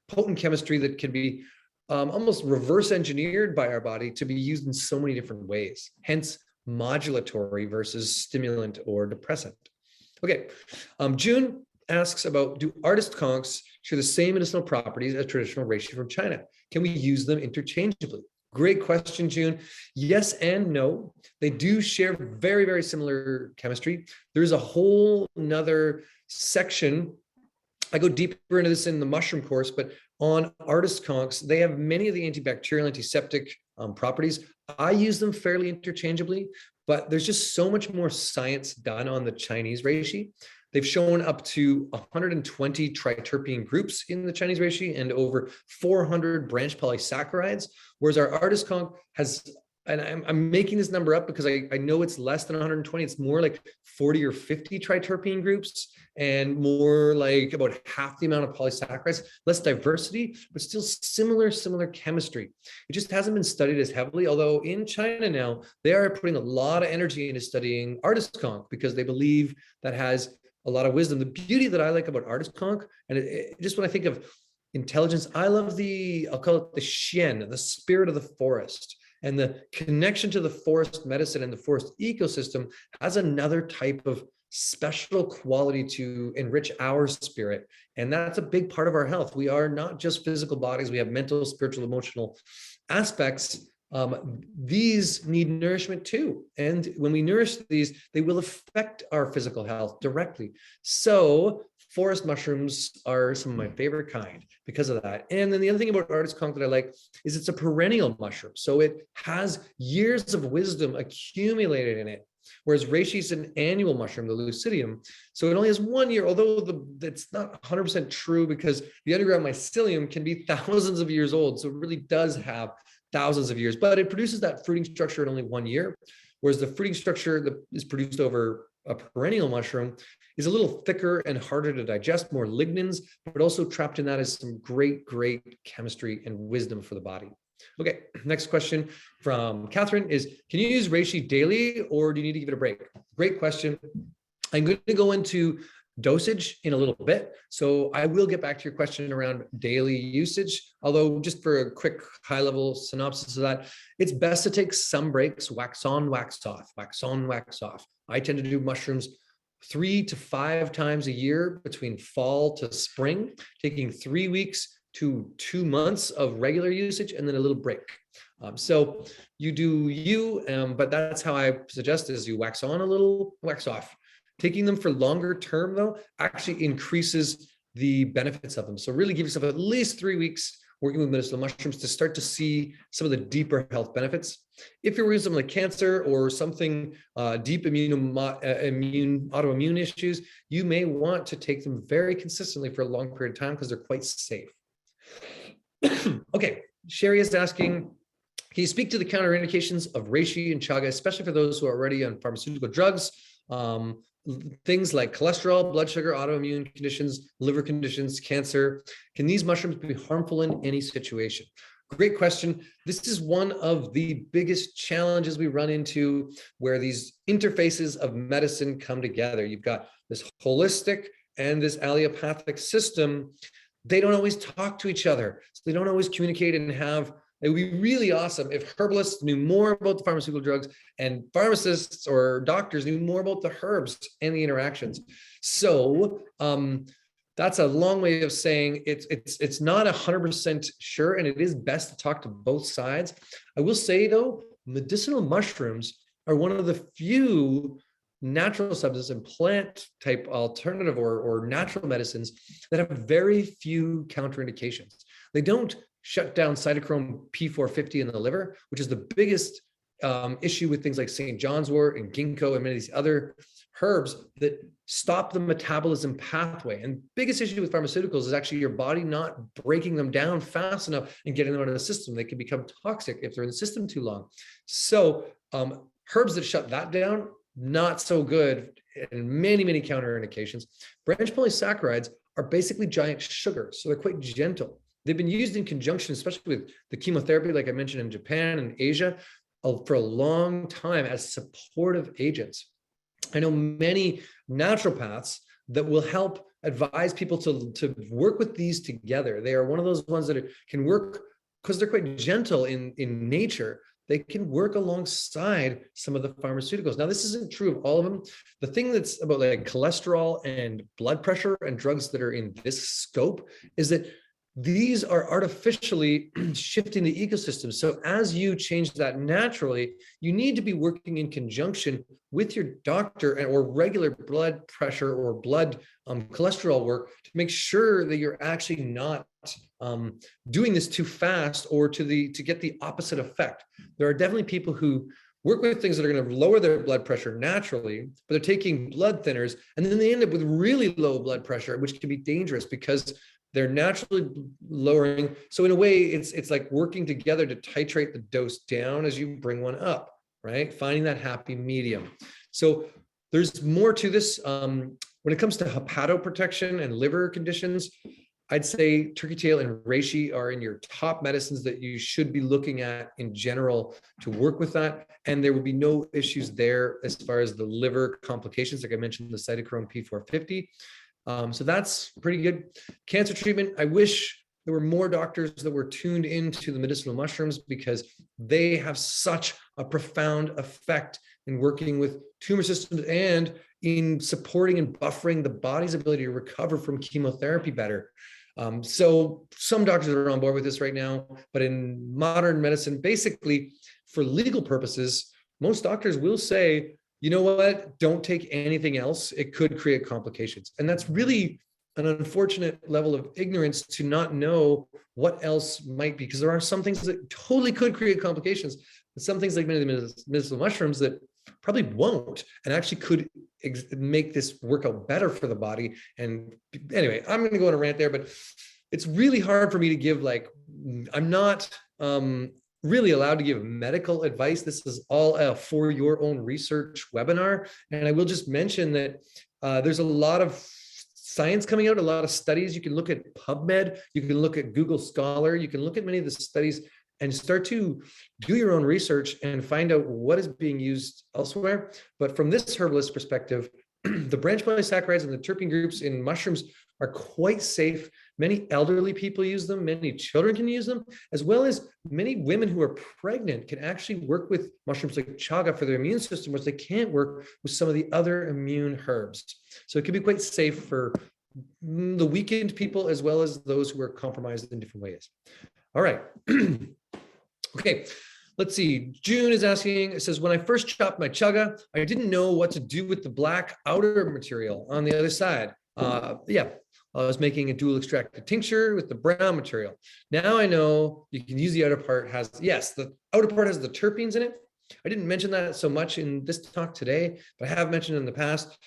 potent chemistry that can be almost reverse engineered by our body to be used in so many different ways, hence modulatory versus stimulant or depressant. Okay, June asks about, do artist conchs share the same medicinal properties as traditional reishi from China? Can we use them interchangeably? Great question, June. Yes and no. They do share very, very similar chemistry. There's a whole nother section. I go deeper into this in the mushroom course, but on artist conchs, they have many of the antibacterial, antiseptic properties. I use them fairly interchangeably, but there's just so much more science done on the Chinese reishi. They've shown up to 120 triterpene groups in the Chinese reishi and over 400 branch polysaccharides, whereas our artist conch has, and I'm making this number up because I know it's less than 120. It's more like 40 or 50 triterpene groups and more like about half the amount of polysaccharides, less diversity, but still similar chemistry. It just hasn't been studied as heavily, although in China now, they are putting a lot of energy into studying artist conch because they believe that has a lot of wisdom. The beauty that I like about artist conch, and just when I think of intelligence, I love I'll call it the xian, the spirit of the forest. And the connection to the forest medicine and the forest ecosystem has another type of special quality to enrich our spirit. And that's a big part of our health. We are not just physical bodies. We have mental, spiritual, emotional aspects. These need nourishment too. And when we nourish these, they will affect our physical health directly. So forest mushrooms are some of my favorite kind because of that. And then the other thing about artist conch that I like is it's a perennial mushroom. So it has years of wisdom accumulated in it. Whereas reishi is an annual mushroom, the lucidium. So it only has 1 year, although that's not 100% true because the underground mycelium can be thousands of years old. So it really does have thousands of years, but it produces that fruiting structure in only 1 year. Whereas the fruiting structure that is produced over a perennial mushroom is a little thicker and harder to digest, more lignins, but also trapped in that is some great chemistry and wisdom for the body. Okay, next question from Catherine is, can you use reishi daily or do you need to give it a break? Great question. I'm going to go into dosage in a little bit. So I will get back to your question around daily usage, although just for a quick high-level synopsis of that, it's best to take some breaks, wax on, wax off, wax on, wax off. I tend to do mushrooms 3 to 5 times a year between fall to spring, taking 3 weeks to 2 months of regular usage and then a little break. So you do you, but that's how I suggest is you wax on a little, wax off. Taking them for longer term, though, actually increases the benefits of them. So really give yourself at least 3 weeks working with medicinal mushrooms to start to see some of the deeper health benefits. If you're working with something like cancer or something deep autoimmune issues, you may want to take them very consistently for a long period of time because they're quite safe. Okay, Sherry is asking, can you speak to the counterindications of reishi and chaga, especially for those who are already on pharmaceutical drugs? Things like cholesterol, blood sugar, autoimmune conditions, liver conditions, cancer. Can these mushrooms be harmful in any situation? Great question. This is one of the biggest challenges we run into where these interfaces of medicine come together. You've got this holistic and this allopathic system. They don't always talk to each other. So they don't always communicate and have. It would be really awesome if herbalists knew more about the pharmaceutical drugs and pharmacists or doctors knew more about the herbs and the interactions. So that's a long way of saying it's not 100% sure, and it is best to talk to both sides. I will say though, medicinal mushrooms are one of the few natural substances and plant type alternative or natural medicines that have very few counterindications. They don't shut down cytochrome P450 in the liver, which is the biggest issue with things like St. John's wort and ginkgo and many of these other herbs that stop the metabolism pathway. And biggest issue with pharmaceuticals is actually your body not breaking them down fast enough and getting them out of the system. They can become toxic if they're in the system too long. So herbs that shut that down, not so good, and many counterindications. Branch polysaccharides are basically giant sugars, so they're quite gentle. They've been used in conjunction, especially with the chemotherapy, like I mentioned in Japan and Asia, for a long time as supportive agents. I know many naturopaths that will help advise people to work with these together. They are one of those ones that can work because they're quite gentle in nature. They can work alongside some of the pharmaceuticals. Now, this isn't true of all of them. The thing that's about like cholesterol and blood pressure and drugs that are in this scope is that these are artificially shifting the ecosystem. So as you change that naturally, you need to be working in conjunction with your doctor or regular blood pressure or blood cholesterol work to make sure that you're actually not doing this too fast or to get the opposite effect. There are definitely people who work with things that are going to lower their blood pressure naturally, but they're taking blood thinners, and then they end up with really low blood pressure, which can be dangerous because they're naturally lowering. So in a way, it's like working together to titrate the dose down as you bring one up, right? Finding that happy medium. So there's more to this. When it comes to hepatoprotection and liver conditions, I'd say turkey tail and reishi are in your top medicines that you should be looking at in general to work with that. And there will be no issues there as far as the liver complications. Like I mentioned, the cytochrome P450. So that's pretty good. Cancer treatment, I wish there were more doctors that were tuned into the medicinal mushrooms because they have such a profound effect in working with tumor systems and in supporting and buffering the body's ability to recover from chemotherapy better. So some doctors are on board with this right now, but in modern medicine, basically for legal purposes, most doctors will say, you know what, don't take anything else. It could create complications. And that's really an unfortunate level of ignorance to not know what else might be, because there are some things that totally could create complications, but some things like many of the medicinal mushrooms that probably won't and actually could make this work out better for the body. And anyway, I'm going to go on a rant there, but it's really hard for me to give, like, I'm not really allowed to give medical advice. This is all a for your own research webinar. And I will just mention that there's a lot of science coming out, a lot of studies. You can look at PubMed, you can look at Google Scholar, you can look at many of the studies and start to do your own research and find out what is being used elsewhere. But from this herbalist perspective, the branch polysaccharides and the terpene groups in mushrooms are quite safe. Many elderly people use them, many children can use them, as well as many women who are pregnant can actually work with mushrooms like chaga for their immune system, which they can't work with some of the other immune herbs. So it can be quite safe for the weakened people as well as those who are compromised in different ways. All right. Okay, let's see. June is asking, it says, when I first chopped my chaga, I didn't know what to do with the black outer material on the other side. Yeah, I was making a dual extracted tincture with the brown material. Now I know you can use the outer part yes, the outer part has the terpenes in it. I didn't mention that so much in this talk today, but I have mentioned in the past.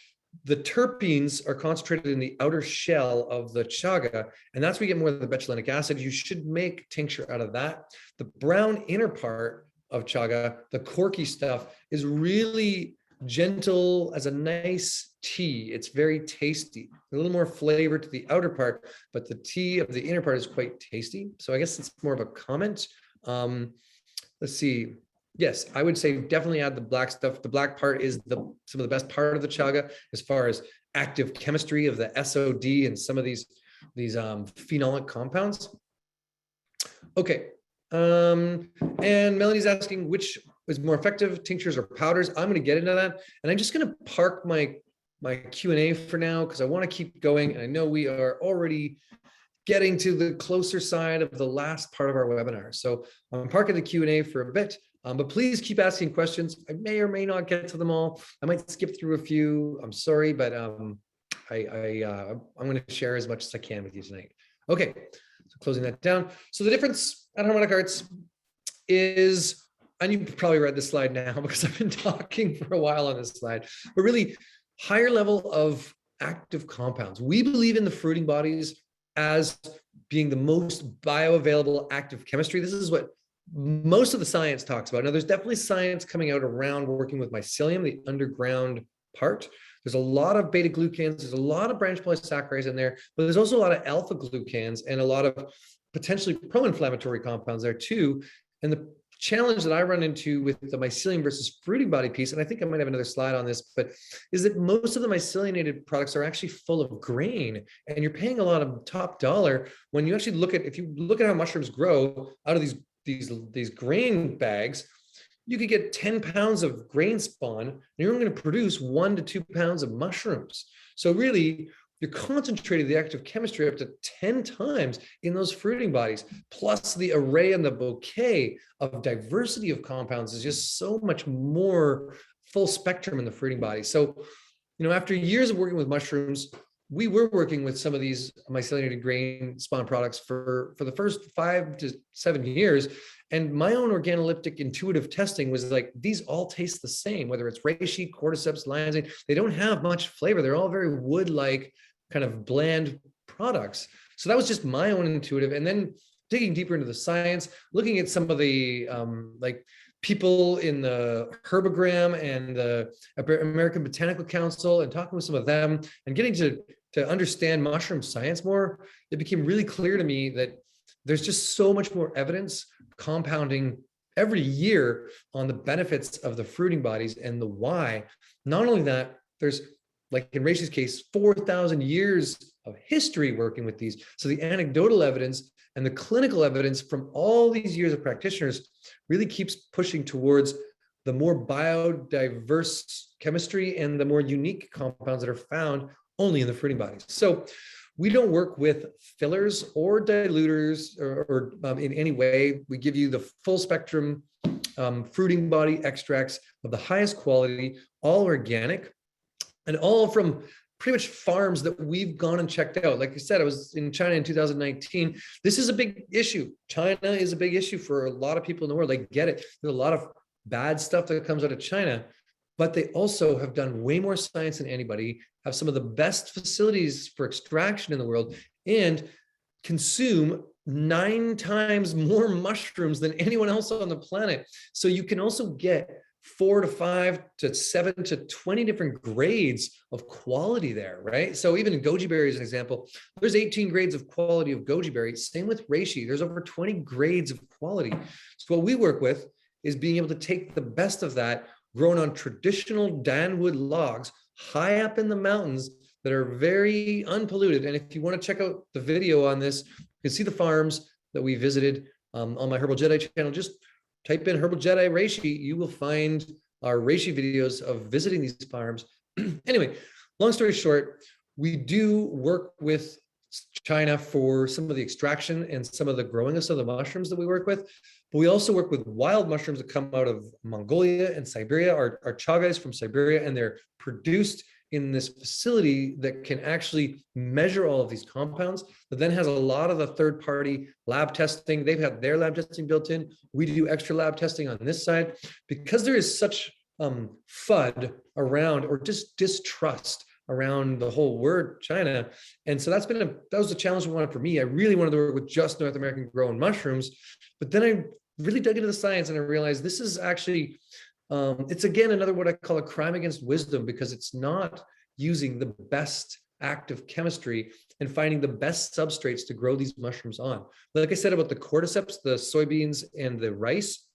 The terpenes are concentrated in the outer shell of the chaga, and that's where you get more of the betulinic acid. You should make tincture out of that. The brown inner part of chaga, the corky stuff, is really gentle as a nice tea. It's very tasty. A little more flavor to the outer part, but the tea of the inner part is quite tasty. So I guess it's more of a comment. Let's see. Yes, I would say definitely add the black stuff. The black part is some of the best part of the chaga as far as active chemistry of the SOD and some of these phenolic compounds. Okay, and Melanie's asking which is more effective, tinctures or powders. I'm going to get into that, and I'm just going to park my Q&A for now because I want to keep going, and I know we are already getting to the closer side of the last part of our webinar. So I'm parking the Q&A for a bit. But please keep asking questions. I may or may not get to them all. I might skip through a few. I'm sorry, but I'm going to share as much as I can with you tonight. Okay, so closing that down. So the difference at Harmonic Arts is, and you've probably read this slide now because I've been talking for a while on this slide, but really higher level of active compounds. We believe in the fruiting bodies as being the most bioavailable active chemistry. This is what most of the science talks about. Now, there's definitely science coming out around working with mycelium, the underground part. There's a lot of beta glucans, there's a lot of branch polysaccharides in there, but there's also a lot of alpha glucans and a lot of potentially pro-inflammatory compounds there too. And the challenge that I run into with the mycelium versus fruiting body piece, and I think I might have another slide on this, but is that most of the mycelinated products are actually full of grain, and you're paying a lot of top dollar when you actually look at, if you look at how mushrooms grow out of these grain bags, you could get 10 pounds of grain spawn, and you're only going to produce 1 to 2 pounds of mushrooms. So really, you're concentrating the active chemistry up to 10 times in those fruiting bodies, plus the array and the bouquet of diversity of compounds is just so much more full spectrum in the fruiting body. So, after years of working with mushrooms, we were working with some of these myceliated grain spawn products for the first 5 to 7 years. And my own organoleptic intuitive testing was like, these all taste the same, whether it's reishi, cordyceps, lionzine, they don't have much flavor. They're all very wood-like kind of bland products. So that was just my own intuitive. And then digging deeper into the science, looking at some of the people in the herbogram and the American Botanical Council and talking with some of them and getting to understand mushroom science more, it became really clear to me that there's just so much more evidence compounding every year on the benefits of the fruiting bodies and the why. Not only that, there's, like in Reishi's case, 4,000 years of history working with these. So the anecdotal evidence and the clinical evidence from all these years of practitioners really keeps pushing towards the more biodiverse chemistry and the more unique compounds that are found only in the fruiting bodies. So we don't work with fillers or diluters or in any way. We give you the full spectrum fruiting body extracts of the highest quality, all organic, and all from pretty much farms that we've gone and checked out. Like I said, I was in China in 2019. This is a big issue. China is a big issue for a lot of people in the world. I get it. There's a lot of bad stuff that comes out of China, but they also have done way more science than anybody, have some of the best facilities for extraction in the world, and consume 9 times more mushrooms than anyone else on the planet. So you can also get 4 to 5 to 7 to 20 different grades of quality there, right? So even in goji berry as an example, there's 18 grades of quality of goji berry. Same with reishi. There's over 20 grades of quality. So what we work with is being able to take the best of that grown on traditional danwood logs high up in the mountains that are very unpolluted. And if you want to check out the video on this, you can see the farms that we visited on my Herbal Jedi channel. Just type in Herbal Jedi Reishi, you will find our reishi videos of visiting these farms. Anyway, long story short, we do work with China for some of the extraction and some of the growing of some of the mushrooms that we work with. But we also work with wild mushrooms that come out of Mongolia and Siberia. Our Chaga is from Siberia, and they're produced in this facility that can actually measure all of these compounds, but then has a lot of the third-party lab testing. They've had their lab testing built in. We do extra lab testing on this side because there is such FUD around, or just distrust around the whole word China. And so that was a challenge one for me. I really wanted to work with just North American grown mushrooms, but then I really dug into the science and I realized this is actually it's again another what I call a crime against wisdom, because it's not using the best active chemistry and finding the best substrates to grow these mushrooms on. Like I said about the cordyceps, the soybeans, and the rice,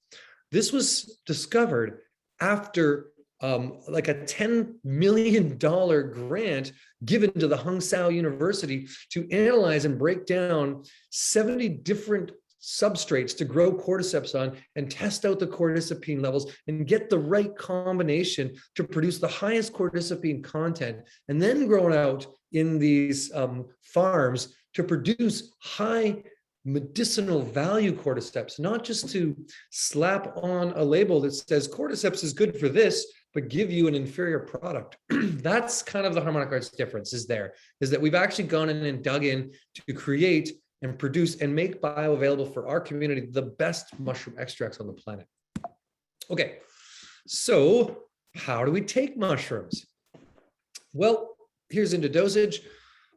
this was discovered after like a $10 million grant given to the Hung Sao University to analyze and break down 70 different substrates to grow cordyceps on and test out the cordycepine levels and get the right combination to produce the highest cordycepine content, and then grown out in these farms to produce high medicinal value cordyceps, not just to slap on a label that says cordyceps is good for this, but give you an inferior product. That's kind of the Harmonic Arts difference is that we've actually gone in and dug in to create and produce and make bioavailable for our community the best mushroom extracts on the planet. Okay, so how do we take mushrooms? Well, here's into dosage.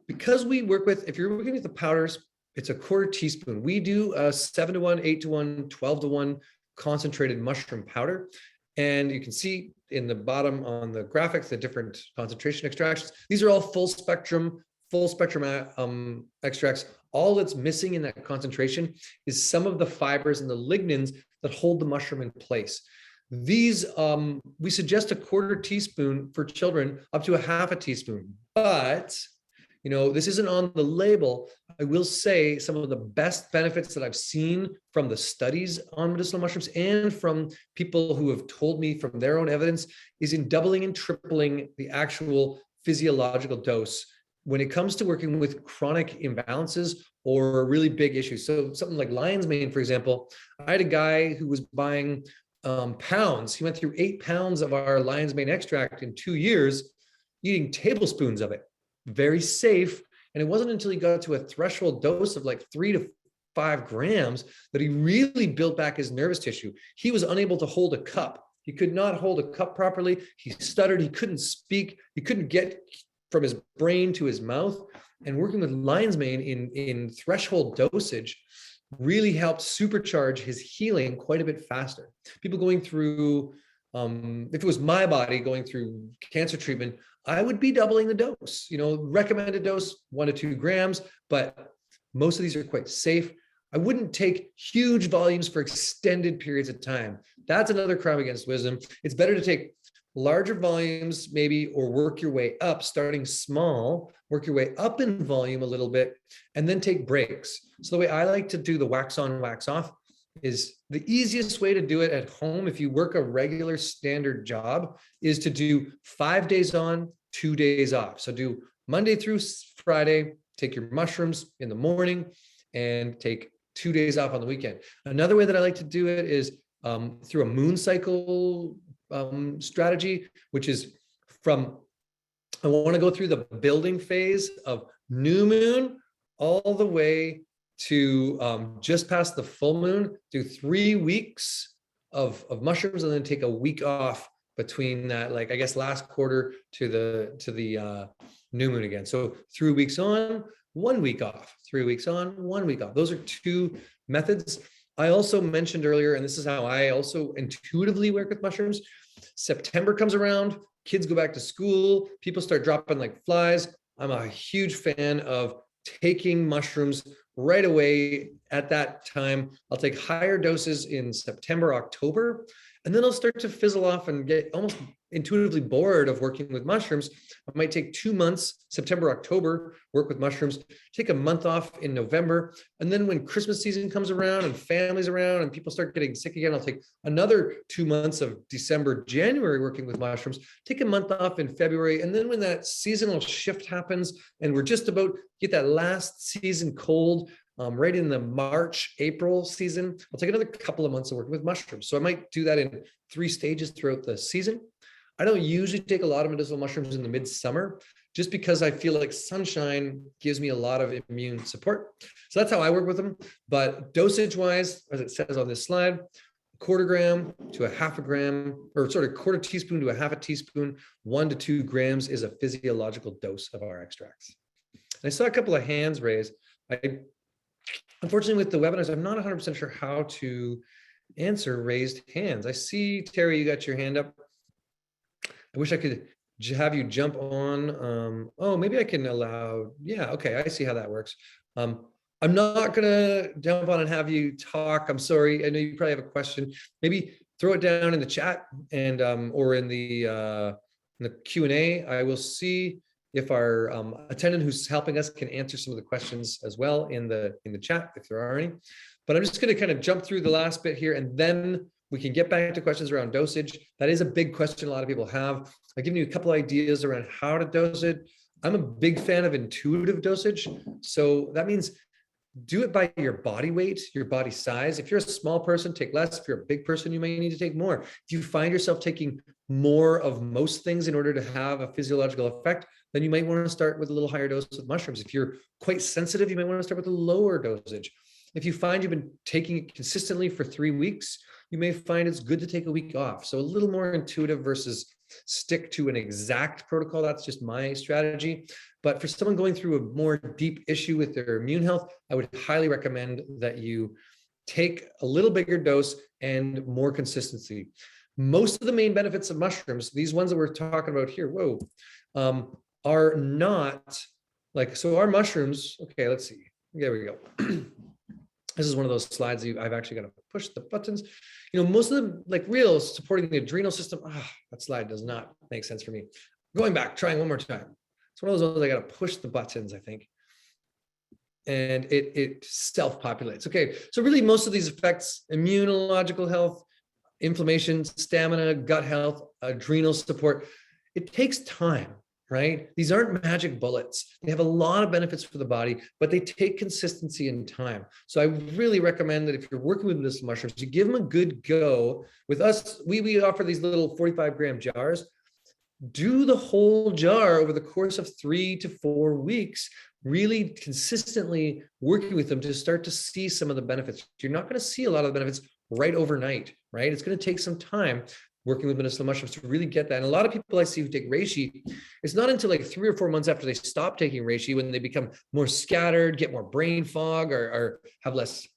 Because we work with, if you're working with the powders, it's a 1/4 teaspoon. We do a 7-to-1, 8-to-1, 12-to-1 concentrated mushroom powder. And you can see in the bottom on the graphics, the different concentration extractions. These are all full spectrum extracts. All that's missing in that concentration is some of the fibers and the lignins that hold the mushroom in place. These, we suggest a 1/4 teaspoon for children, up to a 1/2 teaspoon. But, you know, this isn't on the label. I will say some of the best benefits that I've seen from the studies on medicinal mushrooms and from people who have told me from their own evidence is in doubling and tripling the actual physiological dose when it comes to working with chronic imbalances or really big issues. So something like lion's mane, for example, I had a guy who was buying pounds. He went through 8 pounds of our lion's mane extract in 2 years, eating tablespoons of it. Very safe. And it wasn't until he got to a threshold dose of like 3 to 5 grams that he really built back his nervous tissue. He was unable to hold a cup. He could not hold a cup properly. He stuttered. He couldn't speak. He couldn't get from his brain to his mouth. And working with lion's mane in threshold dosage really helped supercharge his healing quite a bit faster. People going through, if it was my body going through cancer treatment, I would be doubling the dose. Recommended dose 1 to 2 grams, but most of these are quite safe. I wouldn't take huge volumes for extended periods of time. That's another crime against wisdom. It's better to take larger volumes maybe, or work your way up, starting small, work your way up in volume a little bit, and then take breaks. So the way I like to do the wax on, wax off is the easiest way to do it at home. If you work a regular standard job, is to do 5 days on, 2 days off. So do Monday through Friday, take your mushrooms in the morning and take 2 days off on the weekend. Another way that I like to do it is through a moon cycle strategy, which is I want to go through the building phase of new moon all the way to just past the full moon, do 3 weeks of mushrooms, and then take a week off between that, like I guess last quarter to the new moon again. So 3 weeks on, 1 week off, 3 weeks on, 1 week off. Those are 2 methods. I also mentioned earlier, and this is how I also intuitively work with mushrooms. September comes around, kids go back to school, people start dropping like flies. I'm a huge fan of taking mushrooms right away at that time. I'll take higher doses in September, October, and then I'll start to fizzle off and get almost intuitively bored of working with mushrooms. I might take 2 months, September, October, work with mushrooms, take a month off in November. And then when Christmas season comes around and families around and people start getting sick again, I'll take another 2 months of December, January working with mushrooms, take a month off in February. And then when that seasonal shift happens and we're just about to get that last season cold, right in the March, April season, I'll take another couple of months of working with mushrooms. So I might do that in 3 stages throughout the season. I don't usually take a lot of medicinal mushrooms in the midsummer, just because I feel like sunshine gives me a lot of immune support. So that's how I work with them. But dosage wise, as it says on this slide, 1/4 gram to 1/2 gram, or sort of 1/4 teaspoon to 1/2 teaspoon, 1 to 2 grams is a physiological dose of our extracts. And I saw a couple of hands raised. Unfortunately, with the webinars, I'm not 100% sure how to answer raised hands. I see, Terry, you got your hand up. I wish I could have you jump on. Oh, maybe I can allow. Yeah, okay, I see how that works. I'm not gonna jump on and have you talk. I'm sorry. I know you probably have a question. Maybe throw it down in the chat and or in the Q&A. I will see if our attendant who's helping us can answer some of the questions as well in the chat, if there are any. But I'm just going to kind of jump through the last bit here, and then we can get back to questions around dosage. That is a big question a lot of people have. I've given you a couple ideas around how to dose it. I'm a big fan of intuitive dosage. So that means do it by your body weight, your body size. If you're a small person, take less. If you're a big person, you may need to take more. If you find yourself taking more of most things in order to have a physiological effect, then you might want to start with a little higher dose of mushrooms. If you're quite sensitive, you might want to start with a lower dosage. If you find you've been taking it consistently for 3 weeks, you may find it's good to take a week off. So a little more intuitive versus stick to an exact protocol. That's just my strategy. But for someone going through a more deep issue with their immune health, I would highly recommend that you take a little bigger dose and more consistency. Most of the main benefits of mushrooms, these ones that we're talking about here, are not like, so our mushrooms, okay, let's see. There we go. This is one of those slides I've actually got to push the buttons. You know, most of them, like real supporting the adrenal system, that slide does not make sense for me. Going back, trying one more time. It's one of those ones I got to push the buttons, I think. And it self-populates. Okay, so really most of these affects immunological health, inflammation, stamina, gut health, adrenal support. It takes time. right? These aren't magic bullets. They have a lot of benefits for the body, but they take consistency and time. So I really recommend that if you're working with medicinal mushrooms, you give them a good go. With us, we offer these little 45-gram jars. Do the whole jar over the course of 3 to 4 weeks, really consistently working with them to start to see some of the benefits. You're not going to see a lot of the benefits right overnight, right? It's going to take some time working with medicinal mushrooms to really get that. And a lot of people I see who take reishi, it's not until like 3 or 4 months after they stop taking reishi, when they become more scattered, get more brain fog, or have less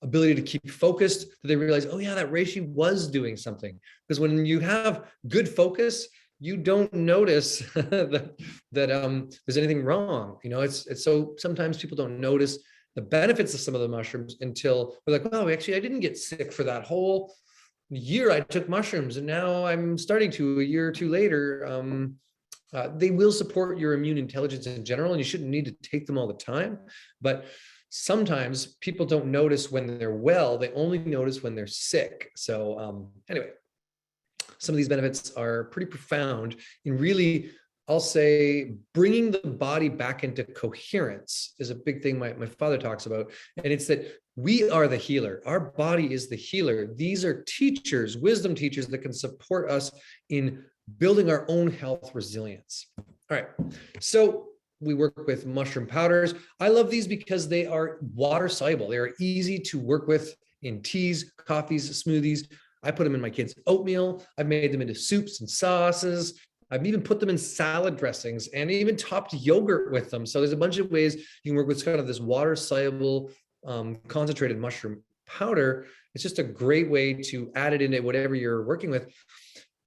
ability to keep focused, that they realize, oh yeah, that reishi was doing something. Because when you have good focus, you don't notice that there's anything wrong. You know, it's so sometimes people don't notice the benefits of some of the mushrooms until we're like, oh, actually, I didn't get sick for that whole year I took mushrooms, and now I'm starting to a year or two later. They will support your immune intelligence in general, and you shouldn't need to take them all the time. But sometimes people don't notice when they're well, they only notice when they're sick. So anyway, some of these benefits are pretty profound in really, I'll say, bringing the body back into coherence is a big thing my father talks about. And it's that we are the healer. Our body is the healer. These are teachers, wisdom teachers that can support us in building our own health resilience. All right. So we work with mushroom powders. I love these because they are water soluble. They are easy to work with in teas, coffees, smoothies. I put them in my kids' oatmeal. I've made them into soups and sauces. I've even put them in salad dressings and even topped yogurt with them. So there's a bunch of ways you can work with kind of this water soluble concentrated mushroom powder. It's just a great way to add it into whatever you're working with.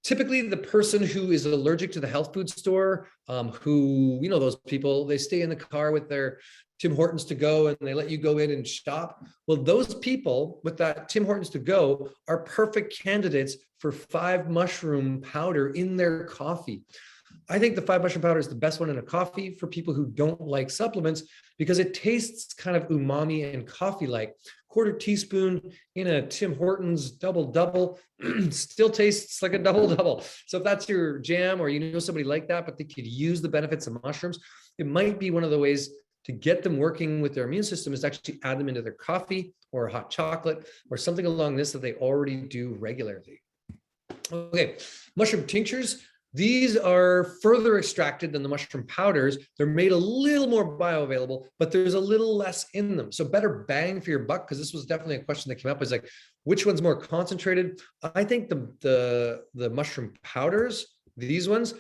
Typically, the person who is allergic to the health food store, who, you know, those people, they stay in the car with their Tim Hortons to go and they let you go in and shop. Well, those people with that Tim Hortons to go are perfect candidates for 5 mushroom powder in their coffee. I think the 5 mushroom powder is the best one in a coffee for people who don't like supplements, because it tastes kind of umami and coffee-like. 1/4 teaspoon in a Tim Hortons double still tastes like a double. So if that's your jam, or you know somebody like that, but they could use the benefits of mushrooms, it might be one of the ways to get them working with their immune system is to actually add them into their coffee or hot chocolate or something along this that they already do regularly. Okay, mushroom tinctures. These are further extracted than the mushroom powders. They're made a little more bioavailable, but there's a little less in them. So better bang for your buck, because this was definitely a question that came up, is like, which one's more concentrated? I think the mushroom powders, these ones,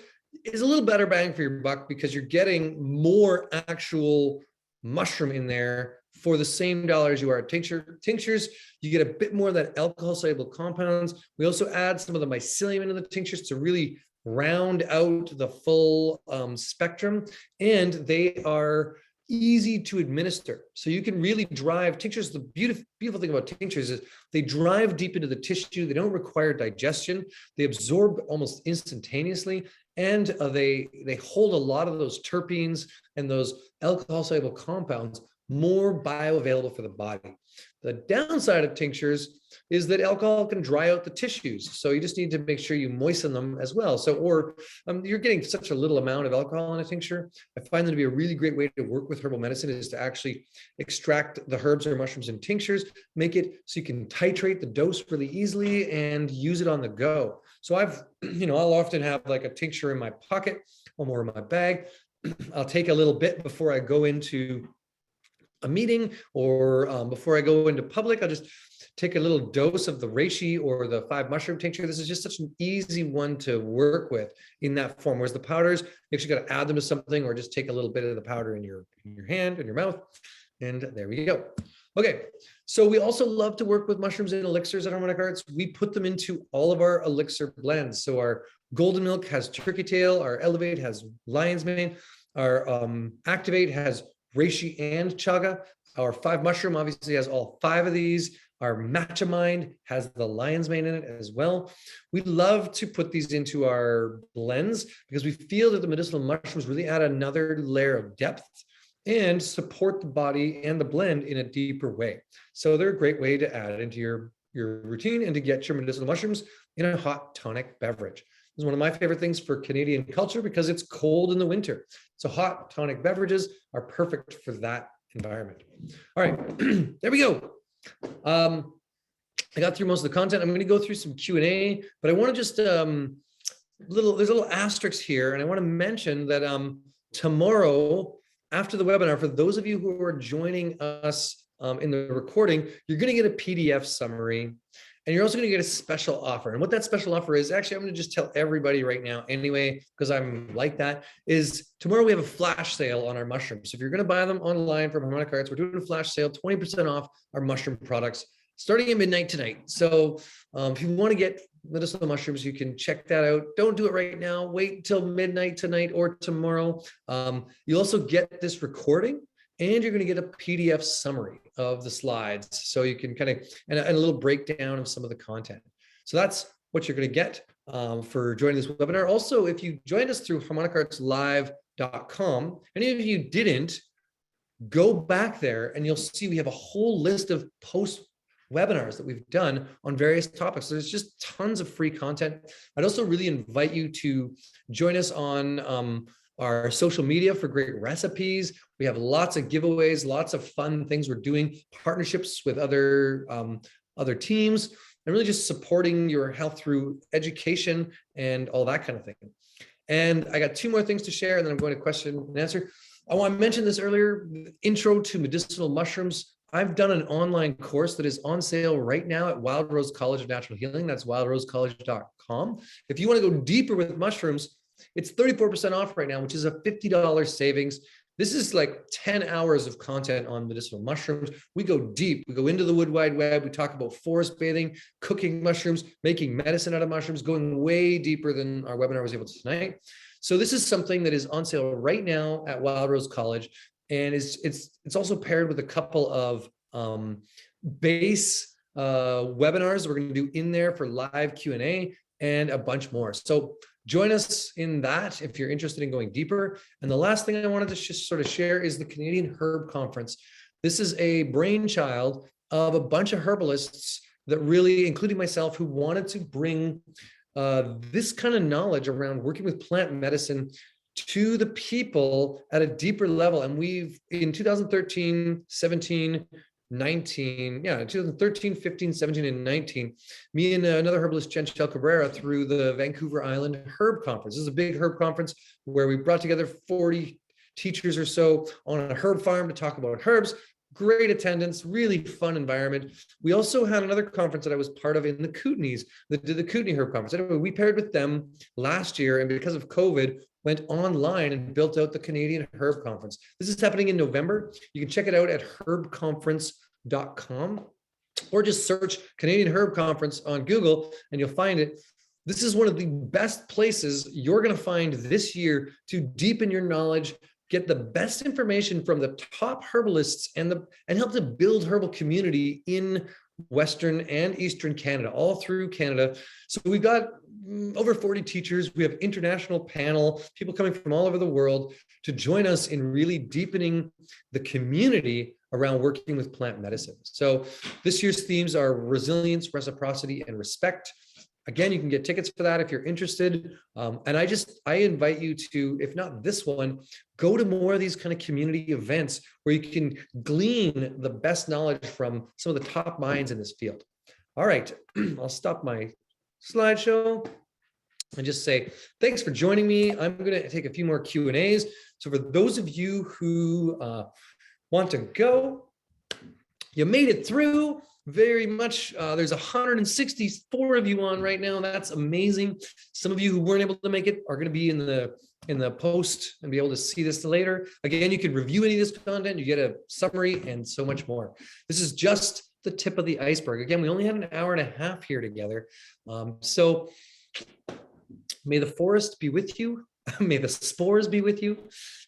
is a little better bang for your buck, because you're getting more actual mushroom in there for the same dollars you are at tinctures. You get a bit more of that alcohol soluble compounds. We also add some of the mycelium into the tinctures to really round out the full spectrum, and they are easy to administer. So you can really drive tinctures. The beautiful thing about tinctures is they drive deep into the tissue. They don't require digestion. They absorb almost instantaneously, and they hold a lot of those terpenes and those alcohol soluble compounds more bioavailable for the body. The downside of tinctures is that alcohol can dry out the tissues. So you just need to make sure you moisten them as well. So, or you're getting such a little amount of alcohol in a tincture. I find that to be a really great way to work with herbal medicine is to actually extract the herbs or mushrooms in tinctures, make it so you can titrate the dose really easily and use it on the go. So I'll often have like a tincture in my pocket or in my bag. I'll take a little bit before I go into a meeting, or before I go into public. I'll just take a little dose of the reishi or the 5 mushroom tincture. This is just such an easy one to work with in that form. Whereas the powders, you actually got to add them to something, or just take a little bit of the powder in your hand, in your mouth, and there we go. Okay, so we also love to work with mushrooms and elixirs at Harmonic Arts. We put them into all of our elixir blends. So our golden milk has turkey tail, our elevate has lion's mane, our activate has reishi and chaga. Our 5 mushroom obviously has all 5 of these. Our matcha mind has the lion's mane in it as well. We love to put these into our blends because we feel that the medicinal mushrooms really add another layer of depth and support the body and the blend in a deeper way. So they're a great way to add into your routine and to get your medicinal mushrooms in a hot tonic beverage. is one of my favorite things for Canadian culture because it's cold in the winter. So hot tonic beverages are perfect for that environment. All right, there we go. I got through most of the content. I'm going to go through some Q&A, but I want to just, there's a little asterisk here. And I want to mention that tomorrow, after the webinar, for those of you who are joining us in the recording, you're going to get a PDF summary, and you're also going to get a special offer. And what that special offer is, actually, I'm going to just tell everybody right now anyway, because I'm like that, is tomorrow we have a flash sale on our mushrooms. So if you're going to buy them online from Harmonic Arts, we're doing a flash sale, 20% off our mushroom products, starting at midnight tonight. So if you want to get medicinal mushrooms, you can check that out. Don't do it right now. Wait till midnight tonight or tomorrow. You'll also get this recording, and you're going to get a PDF summary of the slides. So you can kind of, and a little breakdown of some of the content. So that's what you're going to get for joining this webinar. Also, if you joined us through harmonicartslive.com, any of you didn't, go back there and you'll see we have a whole list of post-webinars that we've done on various topics. There's just tons of free content. I'd also really invite you to join us on our social media for great recipes. We have lots of giveaways, lots of fun things we're doing, partnerships with other teams, and really just supporting your health through education and all that kind of thing. And I got two more things to share, and then I'm going to question and answer. I want to mention this earlier, Intro to Medicinal Mushrooms. I've done an online course that is on sale right now at Wild Rose College of Natural Healing. That's wildrosecollege.com. If you want to go deeper with mushrooms, it's 34% off right now, which is a $50 savings. This is like 10 hours of content on medicinal mushrooms. We go deep. We go into the wood wide web. We talk about forest bathing, cooking mushrooms, making medicine out of mushrooms, going way deeper than our webinar was able to tonight. So this is something that is on sale right now at Wild Rose College. And it's also paired with a couple of base webinars we're going to do in there for live Q&A and a bunch more. So join us in that if you're interested in going deeper. And the last thing I wanted to just sort of share is the Canadian Herb Conference. This is a brainchild of a bunch of herbalists that really, including myself, who wanted to bring this kind of knowledge around working with plant medicine to the people at a deeper level. And we've, in 2013, 17, 19, 2013, 15, 17, and 19, me and another herbalist, Chanchel Cabrera, through the Vancouver Island Herb Conference. This is a big herb conference where we brought together 40 teachers or so on a herb farm to talk about herbs. Great attendance, really fun environment. We also had another conference that I was part of in the Kootenays, that did the Kootenay Herb Conference. Anyway, we paired with them last year, and because of COVID, went online and built out the Canadian Herb Conference. This is happening in November. You can check it out at herbconference.com, or just search Canadian Herb Conference on Google and you'll find it. This is one of the best places you're going to find this year to deepen your knowledge, get the best information from the top herbalists, and help to build herbal community in Western and Eastern Canada, all through Canada. So we've got over 40 teachers. We have international panel, people coming from all over the world to join us in really deepening the community around working with plant medicine. So this year's themes are resilience, reciprocity, and respect. Again, you can get tickets for that if you're interested. And I invite you to, if not this one, go to more of these kind of community events where you can glean the best knowledge from some of the top minds in this field. All right, I'll stop my slideshow and just say, thanks for joining me. I'm going to take a few more Q&As. So for those of you who want to go, you made it through. Very much. There's 164 of you on right now. That's amazing. Some of you who weren't able to make it are going to be in the post and be able to see this later. Again, you can review any of this content. You get a summary and so much more. This is just the tip of the iceberg. Again, we only had an hour and a half here together. So may the forest be with you. May the spores be with you.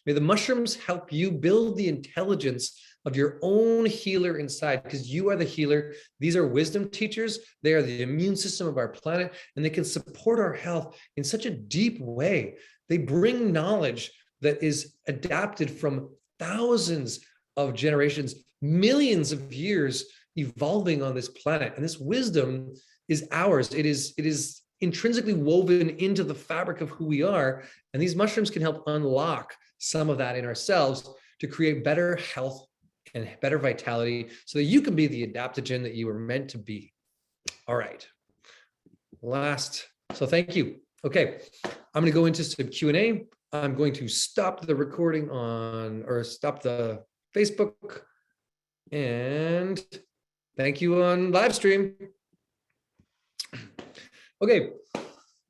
May the mushrooms help you build the intelligence of your own healer inside, because you are the healer. These are wisdom teachers. They are the immune system of our planet, and they can support our health in such a deep way. They bring knowledge that is adapted from thousands of generations, millions of years evolving on this planet. And this wisdom is ours. It is intrinsically woven into the fabric of who we are. And these mushrooms can help unlock some of that in ourselves to create better health and better vitality so that you can be the adaptogen that you were meant to be. All right. So thank you. Okay, I'm going to go into some Q&A. I'm going to stop the recording or stop the Facebook, and thank you on live stream. Okay,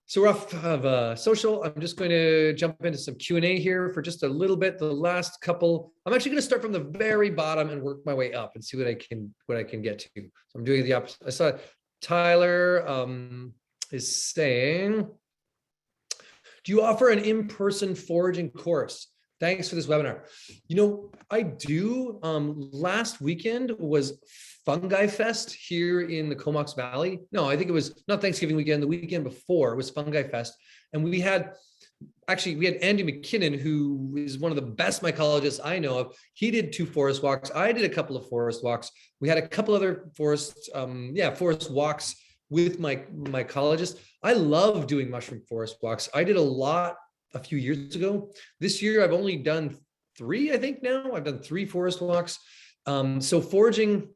so we're off of social. I'm just going to jump into some Q&A here for just a little bit. The last couple, I'm actually going to start from the very bottom and work my way up and see what I can get to. So I'm doing the opposite. I saw Tyler is saying, do you offer an in-person foraging course? Thanks for this webinar. You know, I do. Last weekend was Fungi Fest here in the Comox Valley. No, I think it was not Thanksgiving weekend. The weekend before was Fungi Fest. And we had Andy McKinnon, who is one of the best mycologists I know of. He did 2 forest walks. I did a couple of forest walks. We had a couple other forest walks with my mycologist. I love doing mushroom forest walks. I did a lot a few years ago. This year, I've only done 3, I think now. I've done 3 forest walks. So foraging,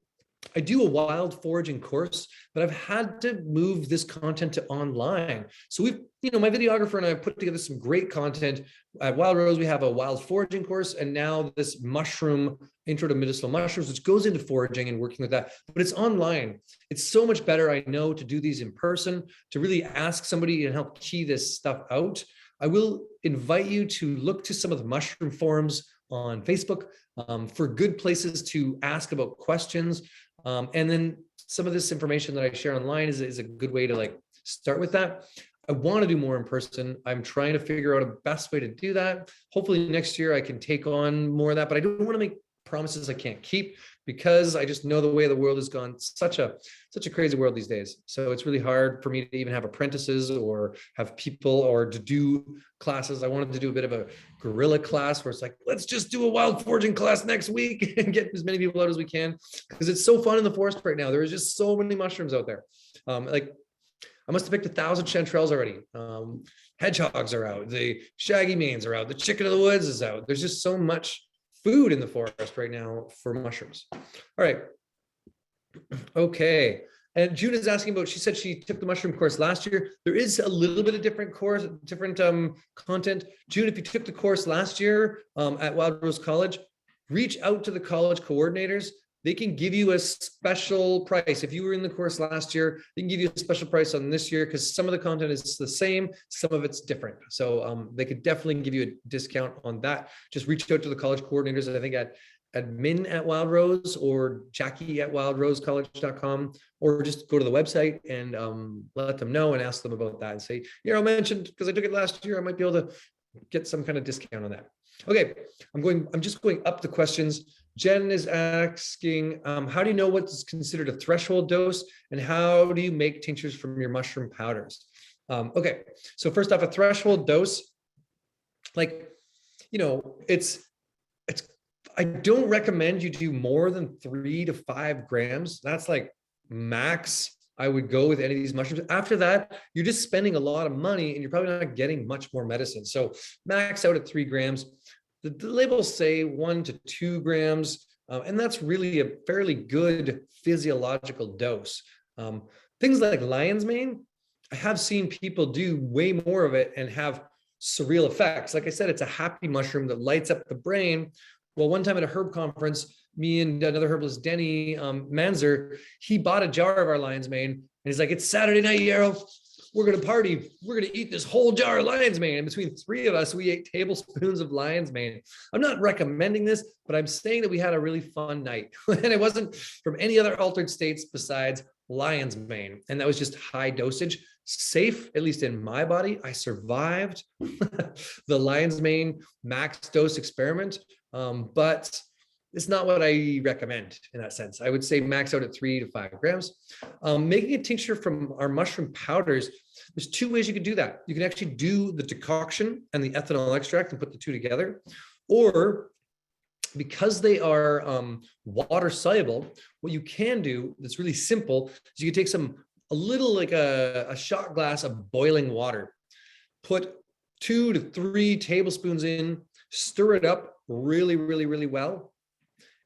I do a wild foraging course, but I've had to move this content to online. So my videographer and I put together some great content. At Wild Rose, we have a wild foraging course, and now this mushroom, intro to medicinal mushrooms, which goes into foraging and working with that, but it's online. It's so much better, I know, to do these in person, to really ask somebody and help key this stuff out. I will invite you to look to some of the mushroom forums on Facebook for good places to ask about questions. And then some of this information that I share online is a good way to start with that. I want to do more in person. I'm trying to figure out a best way to do that. Hopefully next year I can take on more of that, but I don't want to make promises I can't keep, because I just know the way the world has gone. Such a crazy world these days. So it's really hard for me to even have apprentices or have people or to do classes. I wanted to do a bit of a guerrilla class where it's like, let's just do a wild foraging class next week and get as many people out as we can, because it's so fun in the forest right now. There is just so many mushrooms out there. I must have picked 1,000 chanterelles already. Hedgehogs are out. The shaggy manes are out. The chicken of the woods is out. There's just so much food in the forest right now for mushrooms. All right. Okay. And June is asking about, she said she took the mushroom course last year. There is a little bit of different content. June, if you took the course last year at Wild Rose College, reach out to the college coordinators. They can give you a special price. If you were in the course last year, they can give you a special price on this year, because some of the content is the same, some of it's different. So they could definitely give you a discount on that. Just reach out to the college coordinators, I think at admin at Wild Rose or Jackie at wildrosecollege.com, or just go to the website and let them know and ask them about that and say, I mentioned, because I took it last year, I might be able to get some kind of discount on that. Okay, I'm just going up the questions. Jen is asking, how do you know what's considered a threshold dose, and how do you make tinctures from your mushroom powders? Okay, so first off, a threshold dose, it's I don't recommend you do more than 3 to 5 grams. That's max I would go with any of these mushrooms. After that, you're just spending a lot of money and you're probably not getting much more medicine. So max out at 3 grams. The labels say 1 to 2 grams, and that's really a fairly good physiological dose. Things like lion's mane, I have seen people do way more of it and have surreal effects. Like I said, it's a happy mushroom that lights up the brain. Well, one time at a herb conference, me and another herbalist, Denny Manzer, he bought a jar of our lion's mane, and he's like, it's Saturday night, Yarrow. We're going to party. We're going to eat this whole jar of lion's mane. And between 3 of us, we ate tablespoons of lion's mane. I'm not recommending this, but I'm saying that we had a really fun night. And it wasn't from any other altered states besides lion's mane. And that was just high dosage, safe, at least in my body. I survived the lion's mane max dose experiment. But it's not what I recommend in that sense. I would say max out at 3 to 5 grams. Making a tincture from our mushroom powders, there's 2 ways you could do that. You can actually do the decoction and the ethanol extract and put the 2 together. Or because they are water soluble, what you can do that's really simple is you can take some a little like a shot glass of boiling water. Put 2 to 3 tablespoons in, stir it up really, really, really well,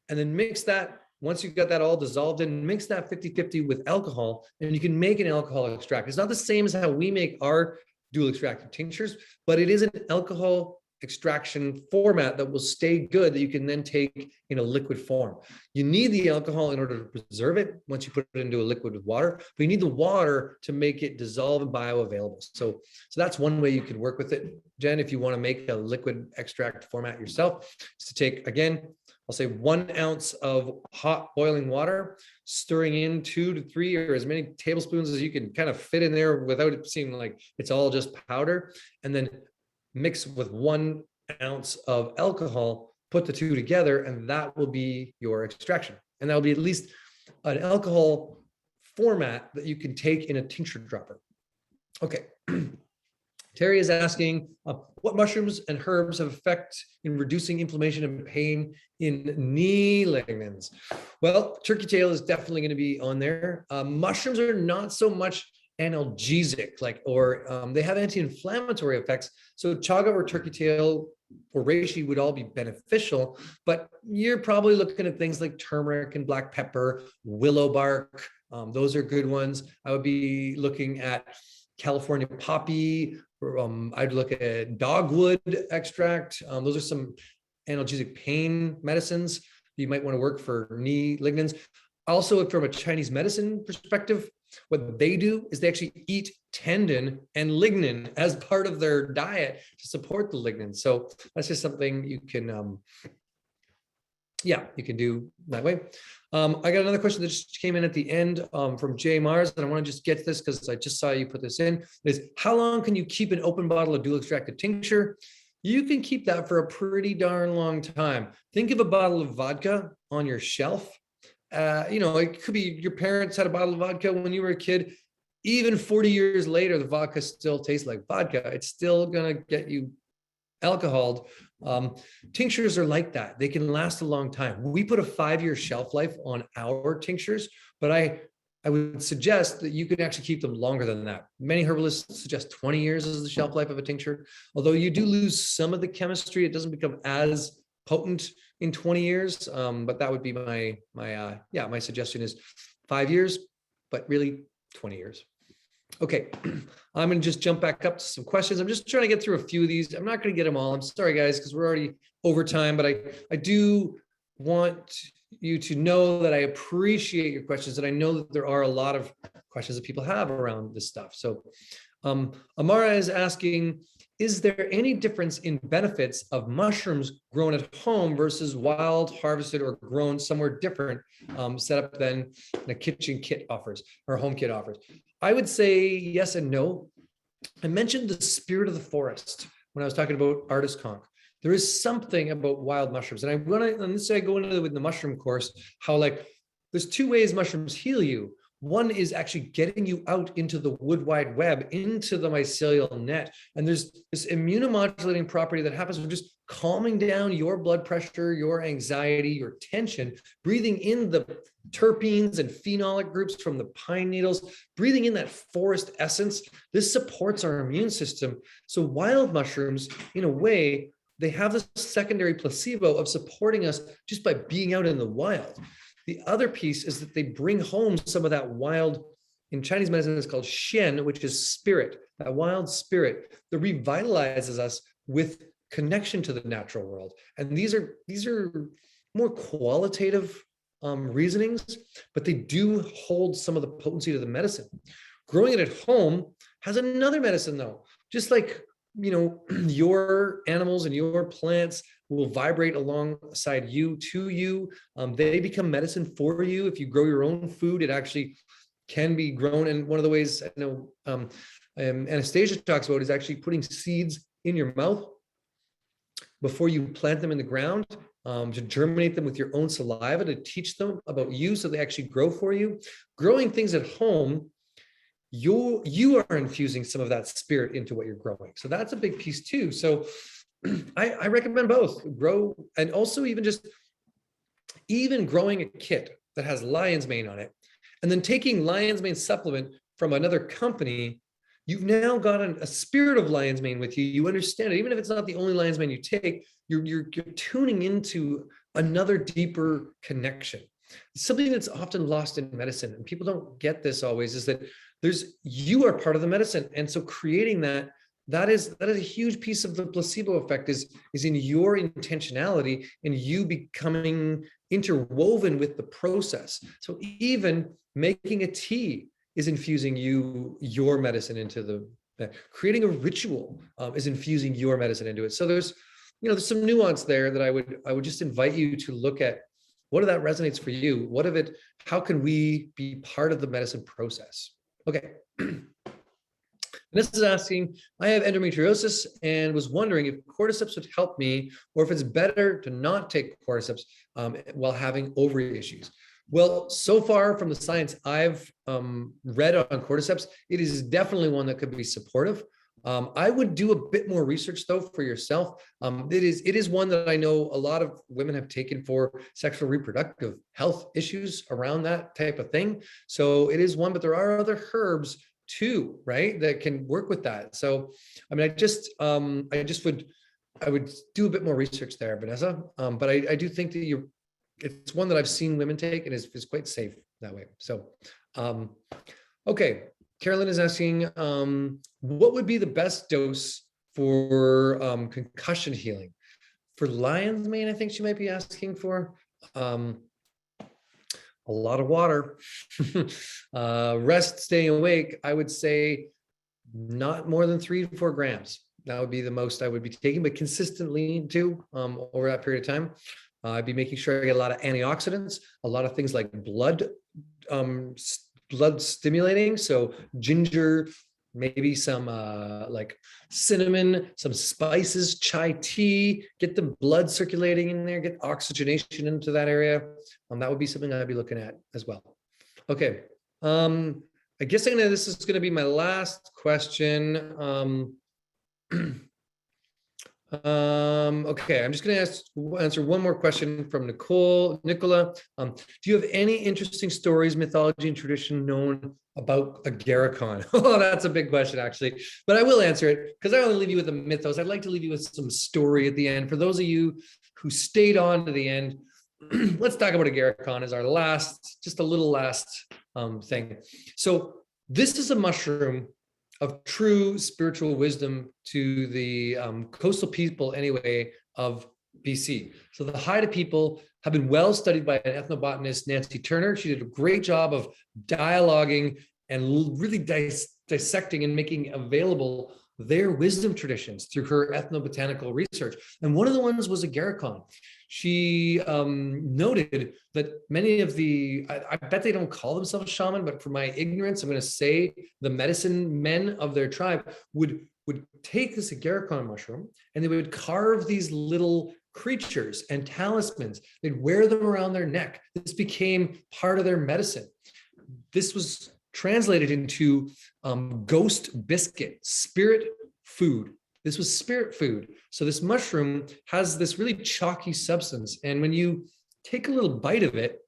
and then mix that. Once you've got that all dissolved in, mix that 50-50 with alcohol, and you can make an alcohol extract. It's not the same as how we make our dual extracted tinctures, but it is an alcohol extraction format that will stay good, that you can then take in a liquid form. You need the alcohol in order to preserve it once you put it into a liquid with water, but you need the water to make it dissolve and bioavailable. So that's one way you could work with it, Jen, if you want to make a liquid extract format yourself, is to take, again, I'll say 1 ounce of hot boiling water, stirring in 2 to 3 or as many tablespoons as you can kind of fit in there without it seeming like it's all just powder, and then mix with 1 ounce of alcohol, put the two together, and that will be your extraction. And that will be at least an alcohol format that you can take in a tincture dropper. Okay. Terry is asking, what mushrooms and herbs have effect in reducing inflammation and pain in knee ligaments? Well, turkey tail is definitely going to be on there. Mushrooms are not so much analgesic, they have anti-inflammatory effects. So chaga or turkey tail or reishi would all be beneficial, but you're probably looking at things like turmeric and black pepper, willow bark. Those are good ones. I would be looking at California poppy. I'd look at dogwood extract. Those are some analgesic pain medicines you might want to work for knee ligaments. Also, from a Chinese medicine perspective, what they do is they actually eat tendon and lignin as part of their diet to support the lignin. So that's just something you can, you can do that way. I got another question that just came in at the end from Jay Mars, and I want to just get to this because I just saw you put this in. Is how long can you keep an open bottle of dual extracted tincture? You can keep that for a pretty darn long time. Think of a bottle of vodka on your shelf. It could be your parents had a bottle of vodka when you were a kid. Even 40 years later, the vodka still tastes like vodka. It's still going to get you alcoholed. Tinctures are like that. They can last a long time. We put a 5-year shelf life on our tinctures, but I would suggest that you can actually keep them longer than that. Many herbalists suggest 20 years is the shelf life of a tincture. Although you do lose some of the chemistry, it doesn't become as potent in 20 years. But that would be my suggestion is 5 years, but really 20 years. Okay, I'm going to just jump back up to some questions. I'm just trying to get through a few of these. I'm not going to get them all. I'm sorry, guys, because we're already over time, but I do want you to know that I appreciate your questions, and I know that there are a lot of questions that people have around this stuff. So Amara is asking, is there any difference in benefits of mushrooms grown at home versus wild, harvested, or grown somewhere different set up than a kitchen kit offers or home kit offers? I would say yes and no. I mentioned the spirit of the forest when I was talking about artist conch. There is something about wild mushrooms. And I go into the mushroom course, how there's 2 ways mushrooms heal you. One is actually getting you out into the wood wide web, into the mycelial net. And there's this immunomodulating property that happens with just calming down your blood pressure, your anxiety, your tension, breathing in the terpenes and phenolic groups from the pine needles, breathing in that forest essence. This supports our immune system. So wild mushrooms, in a way, they have this secondary placebo of supporting us just by being out in the wild. The other piece is that they bring home some of that wild, in Chinese medicine, it's called shen, which is spirit, that wild spirit that revitalizes us with connection to the natural world. And these are more qualitative reasonings, but they do hold some of the potency to the medicine. Growing it at home has another medicine though, just like your animals and your plants will vibrate alongside you, to you. They become medicine for you. If you grow your own food, it actually can be grown. And one of the ways I know Anastasia talks about is actually putting seeds in your mouth before you plant them in the ground, to germinate them with your own saliva, to teach them about you so they actually grow for you. Growing things at home, you are infusing some of that spirit into what you're growing. So that's a big piece too. So I recommend both. Grow, and also even growing a kit that has lion's mane on it, and then taking lion's mane supplement from another company, you've now got a spirit of lion's mane with you. You understand it, even if it's not the only lion's mane you take. You're tuning into another deeper connection. Something that's often lost in medicine, and people don't get this always, is that you are part of the medicine, and so creating that is a huge piece of the placebo effect is in your intentionality and you becoming interwoven with the process. So even making a tea is infusing your medicine into creating a ritual is infusing your medicine into it. So there's some nuance there that I would just invite you to look at. What if that resonates for you? How can we be part of the medicine process? Okay. This is asking, I have endometriosis and was wondering if cordyceps would help me, or if it's better to not take cordyceps while having ovary issues. Well, so far from the science I've read on cordyceps, it is definitely one that could be supportive. I would do a bit more research though for yourself. It is one that I know a lot of women have taken for sexual reproductive health issues around that type of thing. So it is one, but there are other herbs too, right, that can work with that. So, I mean, I would do a bit more research there, Vanessa. But I do think that it's one that I've seen women take and is quite safe that way. So, okay. Carolyn is asking, what would be the best dose for concussion healing? For lion's mane, I think she might be asking for a lot of water. Rest, staying awake, I would say not more than 3 to 4 grams. That would be the most I would be taking, but consistently too over that period of time. I'd be making sure I get a lot of antioxidants, a lot of things like blood stimulating. So ginger, maybe some like cinnamon, some spices, chai tea, get the blood circulating in there, get oxygenation into that area. That would be something I'd be looking at as well. Okay. I guess this is going to be my last question. Okay, I'm just going to answer one more question from Nicola. Do you have any interesting stories, mythology, and tradition known about Agarikon? Oh, that's a big question, actually, but I will answer it because I only leave you with a mythos. I'd like to leave you with some story at the end. For those of you who stayed on to the end, let's talk about Agarikon as our last thing. So this is a mushroom of true spiritual wisdom to the coastal people, anyway, of BC. So the Haida people have been well studied by an ethnobotanist, Nancy Turner. She did a great job of dialoguing and really dissecting and making available their wisdom traditions through her ethnobotanical research. And one of the ones was Agarikon. She noted that many of I bet they don't call themselves shaman, but for my ignorance, I'm going to say the medicine men of their tribe would take this Agarikon mushroom and they would carve these little creatures and talismans. They'd wear them around their neck. This became part of their medicine. This was translated into ghost biscuit, spirit food. This was spirit food. So this mushroom has this really chalky substance. And when you take a little bite of it,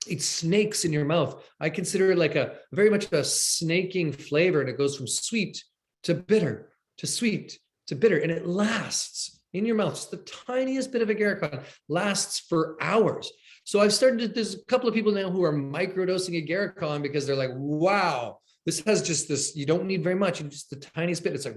it snakes in your mouth. I consider it like very much a snaking flavor. And it goes from sweet to bitter to sweet to bitter. And it lasts in your mouth. Just the tiniest bit of Agarikon lasts for hours. So there's a couple of people now who are microdosing Agarikon because they're like, wow, this has just this, you don't need very much, just the tiniest bit. It's like,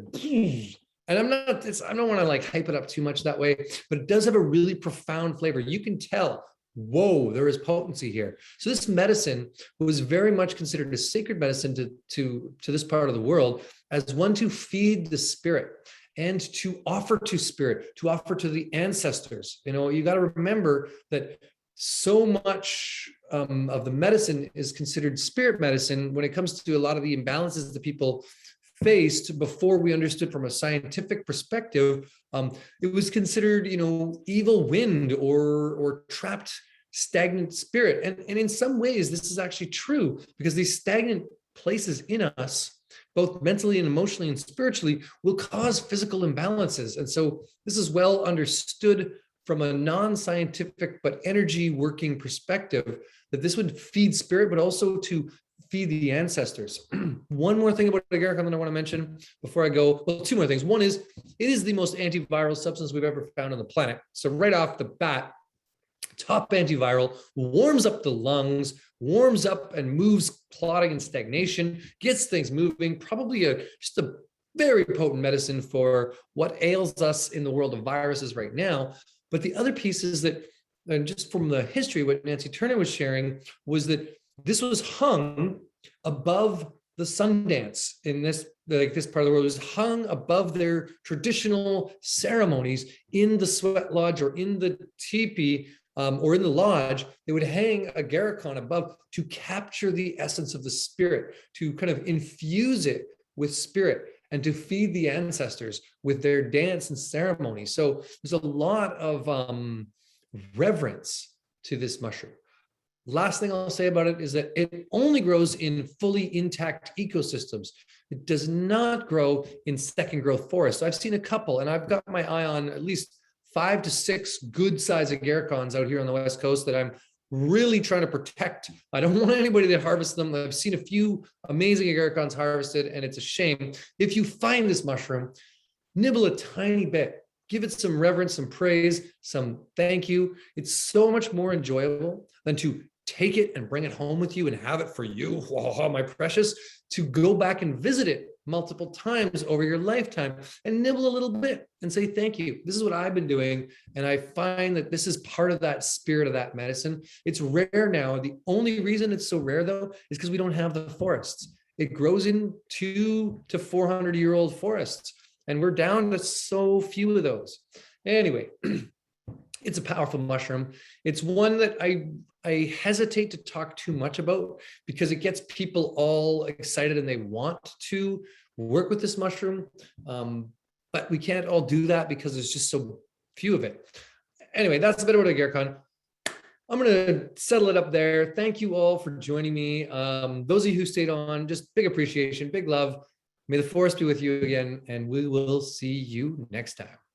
and I don't want to like hype it up too much that way, but it does have a really profound flavor. You can tell, whoa, there is potency here. So this medicine was very much considered a sacred medicine to this part of the world as one to feed the spirit and to offer to spirit, to offer to the ancestors. You got to remember that so much of the medicine is considered spirit medicine when it comes to a lot of the imbalances that people faced before we understood from a scientific perspective. It was considered, evil wind or trapped stagnant spirit. And in some ways, this is actually true because these stagnant places in us, both mentally and emotionally and spiritually, will cause physical imbalances. And so this is well understood from a non-scientific but energy working perspective, that this would feed spirit, but also to feed the ancestors. One more thing about agarikon that I want to mention before I go. Well, two more things. One is it is the most antiviral substance we've ever found on the planet. So right off the bat, top antiviral, warms up the lungs, warms up and moves clotting and stagnation, gets things moving, probably just a very potent medicine for what ails us in the world of viruses right now. But the other piece is that, and just from the history, what Nancy Turner was sharing was that this was hung above the Sundance in this, like this part of the world, was hung above their traditional ceremonies in the sweat lodge or in the teepee or in the lodge. They would hang agarikon above to capture the essence of the spirit, to kind of infuse it with spirit and to feed the ancestors with their dance and ceremony. So there's a lot of reverence to this mushroom. Last thing I'll say about it is that it only grows in fully intact ecosystems. It does not grow in second growth forests. I've seen a couple, and I've got my eye on at least 5 to 6 good size agarikons out here on the West Coast that I'm really trying to protect. I don't want anybody to harvest them. I've seen a few amazing agarikons harvested, and it's a shame. If you find this mushroom, nibble a tiny bit. Give it some reverence, some praise, some thank you. It's so much more enjoyable than to take it and bring it home with you and have it for you, oh, my precious, to go back and visit it multiple times over your lifetime and nibble a little bit and say thank you. This is what I've been doing, and I find that this is part of that spirit of that medicine. It's rare now. The only reason it's so rare, though, is because we don't have the forests. It grows in 200 to 400-year-old forests, and we're down to so few of those. Anyway, it's a powerful mushroom. It's one that I hesitate to talk too much about because it gets people all excited and they want to work with this mushroom. But we can't all do that because there's just so few of it. Anyway, that's a bit about agarikon. I'm going to settle it up there. Thank you all for joining me. Those of you who stayed on, just big appreciation, big love. May the force be with you again, and we will see you next time.